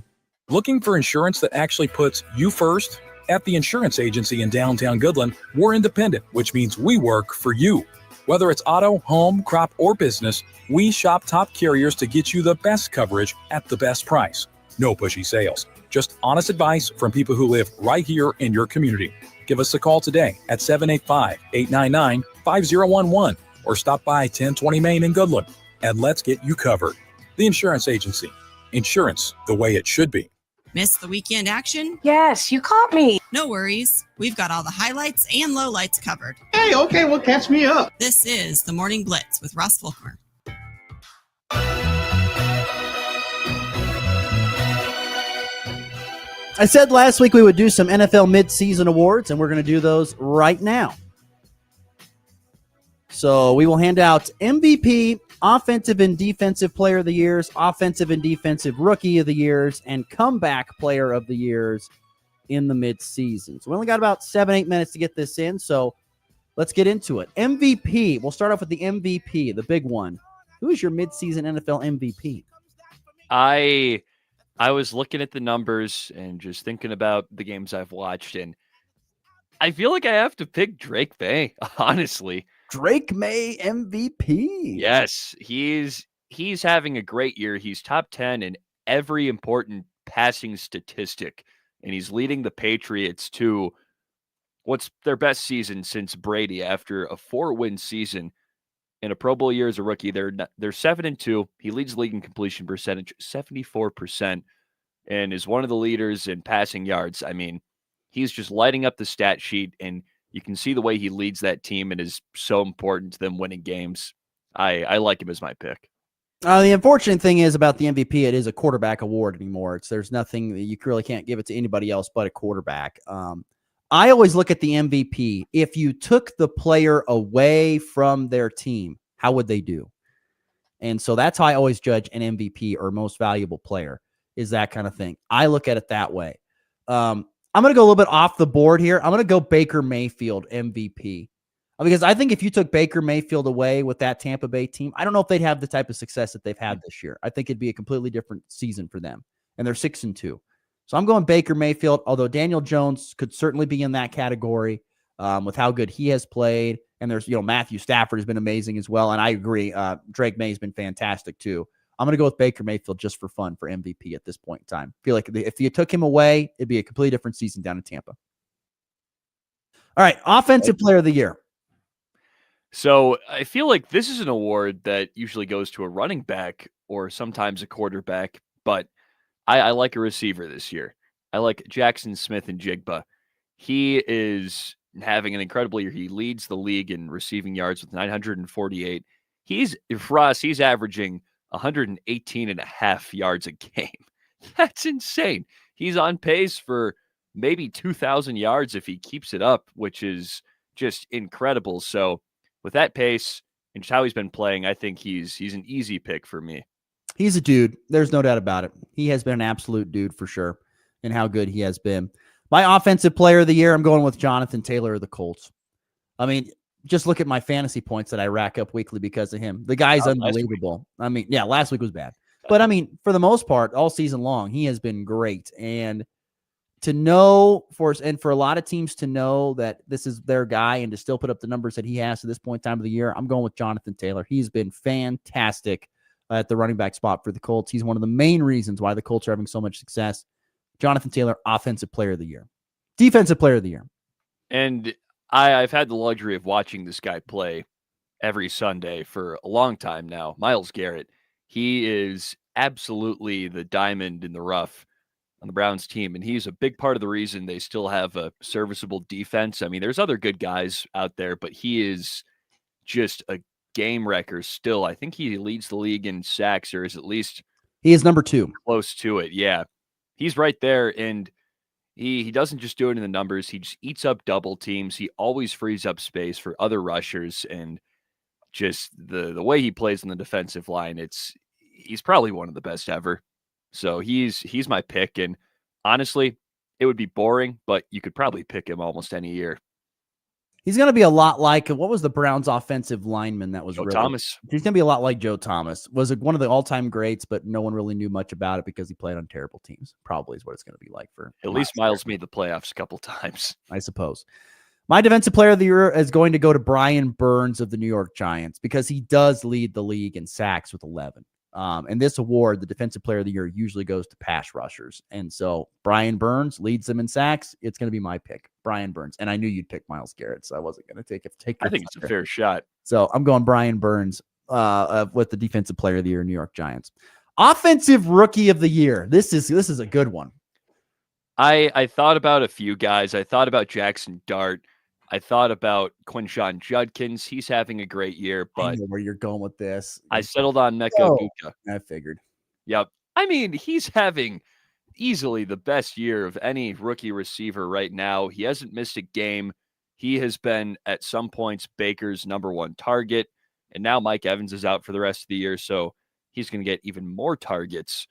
Looking for insurance that actually puts you first? At the insurance agency in downtown Goodland, we're independent, which means we work for you. Whether it's auto, home, crop, or business, we shop top carriers to get you the best coverage at the best price. No pushy sales, just honest advice from people who live right here in your community. Give us a call today at 785-899-5011 or stop by 1020 Main in Goodland and let's get you covered. The insurance agency. Insurance the way it should be. Miss the weekend action? Yes, you caught me. No worries. We've got all the highlights and lowlights covered. Hey, okay, well, catch me up. This is the Morning Blitz with Russ Volkmer. I said last week we would do some NFL midseason awards, and we're going to do those right now. So we will hand out MVP, Offensive and Defensive Player of the Years, Offensive and Defensive Rookie of the Years, and Comeback Player of the Years in the midseason. So we only got about 7-8 minutes to get this in, so let's get into it. MVP. We'll start off with the MVP, the big one. Who is your midseason NFL MVP? I was looking at the numbers and just thinking about the games I've watched, and I feel like I have to pick Drake May, honestly. Drake May MVP. Yes, he's having a great year. He's top 10 in every important passing statistic, and he's leading the Patriots to what's their best season since Brady after a 4-win season in a Pro Bowl year as a rookie. They're 7-2. He leads the league in completion percentage, 74%, and is one of the leaders in passing yards. I mean, he's just lighting up the stat sheet, and you can see the way he leads that team and is so important to them winning games. I like him as my pick. The unfortunate thing is about the MVP, it is a quarterback award anymore. There's nothing that you really can't give it to anybody else but a quarterback. I always look at the MVP. If you took the player away from their team, how would they do? And so that's how I always judge an MVP or most valuable player, is that kind of thing. I look at it that way. I'm going to go a little bit off the board here. I'm going to go Baker Mayfield MVP. Because I think if you took Baker Mayfield away with that Tampa Bay team, I don't know if they'd have the type of success that they've had this year. I think it'd be a completely different season for them. And they're 6-2. So I'm going Baker Mayfield, although Daniel Jones could certainly be in that category with how good he has played. And there's, Matthew Stafford has been amazing as well. And I agree. Drake May has been fantastic too. I'm going to go with Baker Mayfield just for fun for MVP at this point in time. I feel like if you took him away, it'd be a completely different season down in Tampa. All right. Offensive Player of the Year. So I feel like this is an award that usually goes to a running back or sometimes a quarterback, but I like a receiver this year. I like Jackson Smith-Njigba. He is having an incredible year. He leads the league in receiving yards with 948. He's averaging 118.5 yards a game. That's insane. He's on pace for maybe 2,000 yards if he keeps it up, which is just incredible. So with that pace and just how he's been playing, I think he's an easy pick for me. He's a dude. There's no doubt about it. He has been an absolute dude for sure, and how good he has been. My offensive player of the year, I'm going with Jonathan Taylor of the Colts. I mean, just look at my fantasy points that I rack up weekly because of him. The guy's unbelievable. I mean, yeah, last week was bad. But, I mean, for the most part, all season long, he has been great. And to know for a lot of teams to know that this is their guy and to still put up the numbers that he has at this point in time of the year, I'm going with Jonathan Taylor. He's been fantastic at the running back spot for the Colts. He's one of the main reasons why the Colts are having so much success. Jonathan Taylor, Offensive Player of the Year. Defensive Player of the Year. And I've had the luxury of watching this guy play every Sunday for a long time now. Myles Garrett, he is absolutely the diamond in the rough on the Browns team, and he's a big part of the reason they still have a serviceable defense. I mean, there's other good guys out there, but he is just a game wrecker still. I think he leads the league in sacks, or is at least he is number 2. Close to it. Yeah. He's right there, and he doesn't just do it in the numbers. He just eats up double teams. He always frees up space for other rushers, and just the way he plays on the defensive line, he's probably one of the best ever. So he's my pick, and honestly, it would be boring, but you could probably pick him almost any year. He's going to be a lot like, what was the Browns offensive lineman that was Joe Thomas? He's going to be a lot like Joe Thomas. Was one of the all-time greats, but no one really knew much about it because he played on terrible teams. Probably is what it's going to be like for at least Myles made the playoffs a couple times, I suppose. My defensive player of the year is going to go to Brian Burns of the New York Giants because he does lead the league in sacks with 11. And this award, the defensive player of the year, usually goes to pass rushers. And so Brian Burns leads them in sacks. It's going to be my pick, Brian Burns. And I knew you'd pick Myles Garrett, so I wasn't going to take I think it's a fair shot. So I'm going Brian Burns with the defensive player of the year, New York Giants. Offensive rookie of the year. This is a good one. I thought about a few guys. I thought about Jackson Dart. I thought about Quinshon Judkins. He's having a great year, but I know where you're going with this. I settled on Mecca Buka. I figured. Yep. I mean, he's having easily the best year of any rookie receiver right now. He hasn't missed a game. He has been, at some points, Baker's number 1 target. And now Mike Evans is out for the rest of the year, so he's going to get even more targets,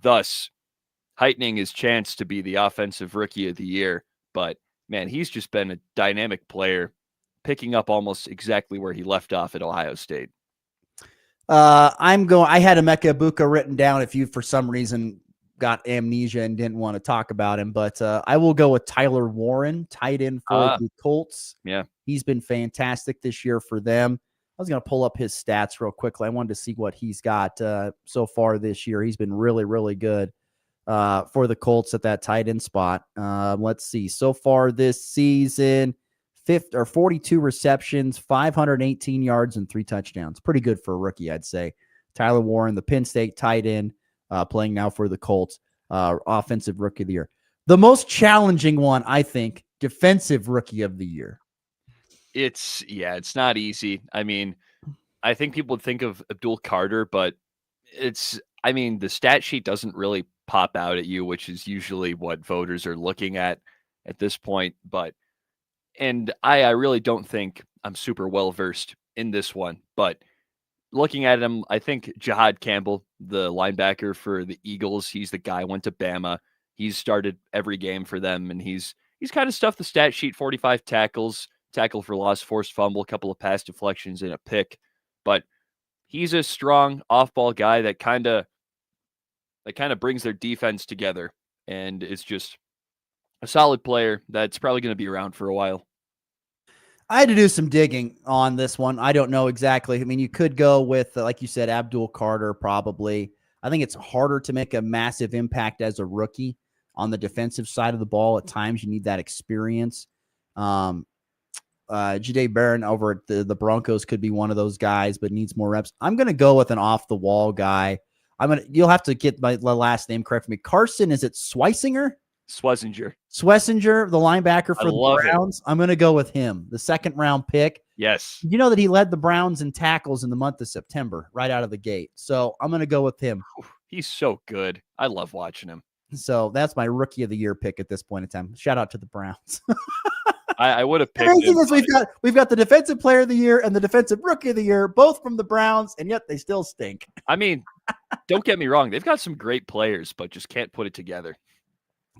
thus heightening his chance to be the offensive rookie of the year. But man, he's just been a dynamic player, picking up almost exactly where he left off at Ohio State. I had Emeka Egbuka written down if you, for some reason, got amnesia and didn't want to talk about him, but I will go with Tyler Warren, tight end for the Colts. Yeah. He's been fantastic this year for them. I was going to pull up his stats real quickly. I wanted to see what he's got so far this year. He's been really, really good for the Colts at that tight end spot. Let's see. So far this season, 42 receptions, 518 yards, and 3 touchdowns. Pretty good for a rookie, I'd say. Tyler Warren, the Penn State tight end, playing now for the Colts, offensive rookie of the year. The most challenging one, I think, defensive rookie of the year. It's not easy. I mean, I think people would think of Abdul Carter, but the stat sheet doesn't really pop out at you, which is usually what voters are looking at this point. And I really don't think I'm super well versed in this one, but looking at him, I think Jahad Campbell, the linebacker for the Eagles, he's the guy, went to Bama. He's started every game for them, and he's kind of stuffed the stat sheet, 45 tackles, tackle for loss, forced fumble, a couple of pass deflections, and a pick. But he's a strong off-ball guy that kind of brings their defense together, and is just a solid player that's probably going to be around for a while. I had to do some digging on this one. I don't know exactly. I mean, you could go with, like you said, Abdul Carter probably. I think it's harder to make a massive impact as a rookie on the defensive side of the ball. At times, you need that experience. Jahdae Barron over at the Broncos could be one of those guys, but needs more reps. I'm going to go with an off-the-wall guy. You'll have to get my last name correct for me. Carson, is it Schwesinger, the linebacker for the Browns. I'm going to go with him, the second-round pick. Yes. You know that he led the Browns in tackles in the month of September, right out of the gate. So I'm going to go with him. He's so good. I love watching him. So that's my rookie of the year pick at this point in time. Shout out to the Browns. I would have picked Amazing him. Is we've got the defensive player of the year and the defensive rookie of the year, both from the Browns, and yet they still stink. I mean, don't get me wrong. They've got some great players, but just can't put it together.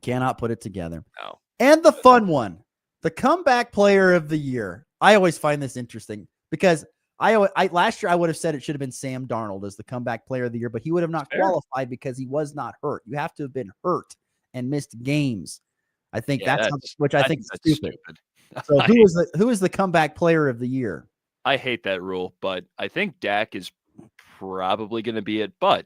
Cannot put it together. No. And the fun one, the comeback player of the year. I always find this interesting because last year I would have said it should have been Sam Darnold as the comeback player of the year, but he would have not qualified because he was not hurt. You have to have been hurt and missed games. I think I think is stupid. So who is the comeback player of the year? I hate that rule, but I think Dak is probably going to be it. But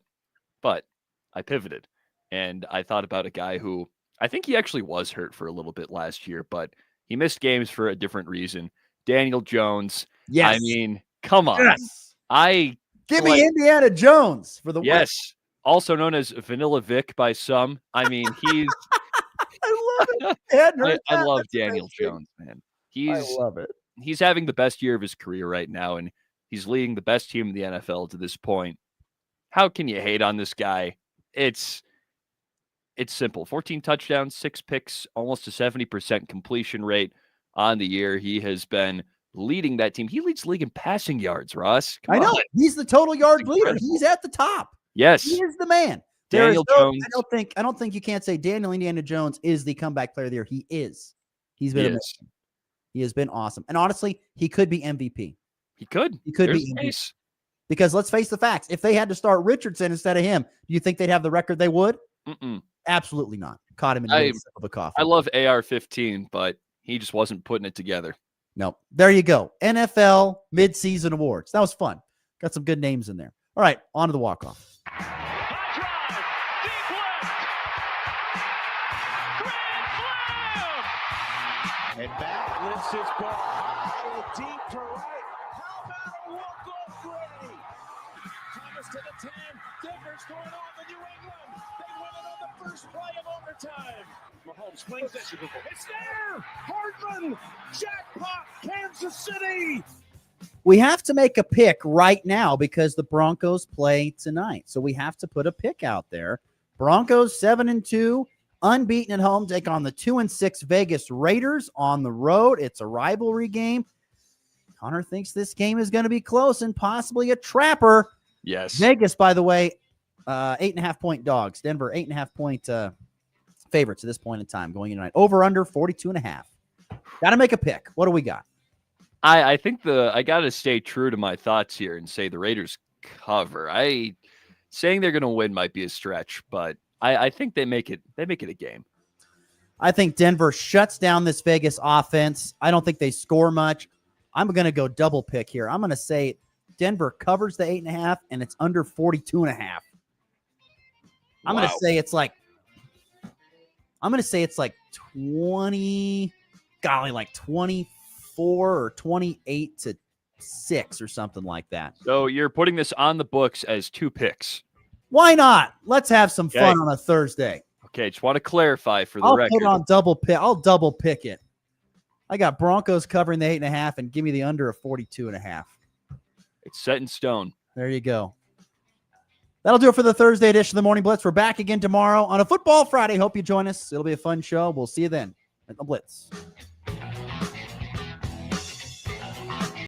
I pivoted and I thought about a guy who I think he actually was hurt for a little bit last year, but he missed games for a different reason. Daniel Jones. Yes. I mean, come on. Yes. Give me Indiana Jones for the win. Yes. Also known as Vanilla Vic by some. I mean, he's I love it. I love Daniel Jones, man. I love it. He's having the best year of his career right now, and he's leading the best team in the NFL to this point. How can you hate on this guy? It's simple. 14 touchdowns, 6 picks, almost a 70% completion rate on the year. He has been leading that team. He leads the league in passing yards, Ross. I know. He's the total yard leader. He's at the top. Yes. He is the man. Daniel Jones. I don't think you can't say Daniel Indiana Jones is the comeback player of the year. He is. He's been amazing. He has been awesome. And honestly, he could be MVP. He could. Be MVP. Because let's face the facts. If they had to start Richardson instead of him, do you think they'd have the record they would? Absolutely not. Caught him in the sip of a coffee. I love AR-15, but he just wasn't putting it together. No. There you go. NFL midseason awards. That was fun. Got some good names in there. All right, on to the walk-off. And back lifts his ball high and deep to right. How about a walk-off Brady? Thomas to the 10. Denver's going on to New England. They win it on the first play of overtime. Mahomes flings it. It's there. Hardman. Jackpot. Kansas City. We have to make a pick right now because the Broncos play tonight. So we have to put a pick out there. Broncos 7-2. Unbeaten at home, take on the 2-6 Vegas Raiders on the road. It's a rivalry game. Connor thinks this game is going to be close and possibly a trapper. Yes. Vegas, by the way, 8.5-point dogs. Denver, 8.5-point favorites at this point in time going in tonight. Over under 42.5. Got to make a pick. What do we got? I think I got to stay true to my thoughts here and say the Raiders cover. Saying they're going to win might be a stretch, but I think they make it a game. I think Denver shuts down this Vegas offense. I don't think they score much. I'm going to go double pick here. I'm going to say Denver covers the 8.5 and it's under 42.5. I'm going to say it's like 24 or 28-6 or something like that. So you're putting this on the books as 2 picks. Why not? Let's have some fun on a Thursday. Okay, just want to clarify for the record. Put on double pick. I'll double pick it. I got Broncos covering the 8.5 and give me the under of 42.5. It's set in stone. There you go. That'll do it for the Thursday edition of the Morning Blitz. We're back again tomorrow on a Football Friday. Hope you join us. It'll be a fun show. We'll see you then at the Blitz.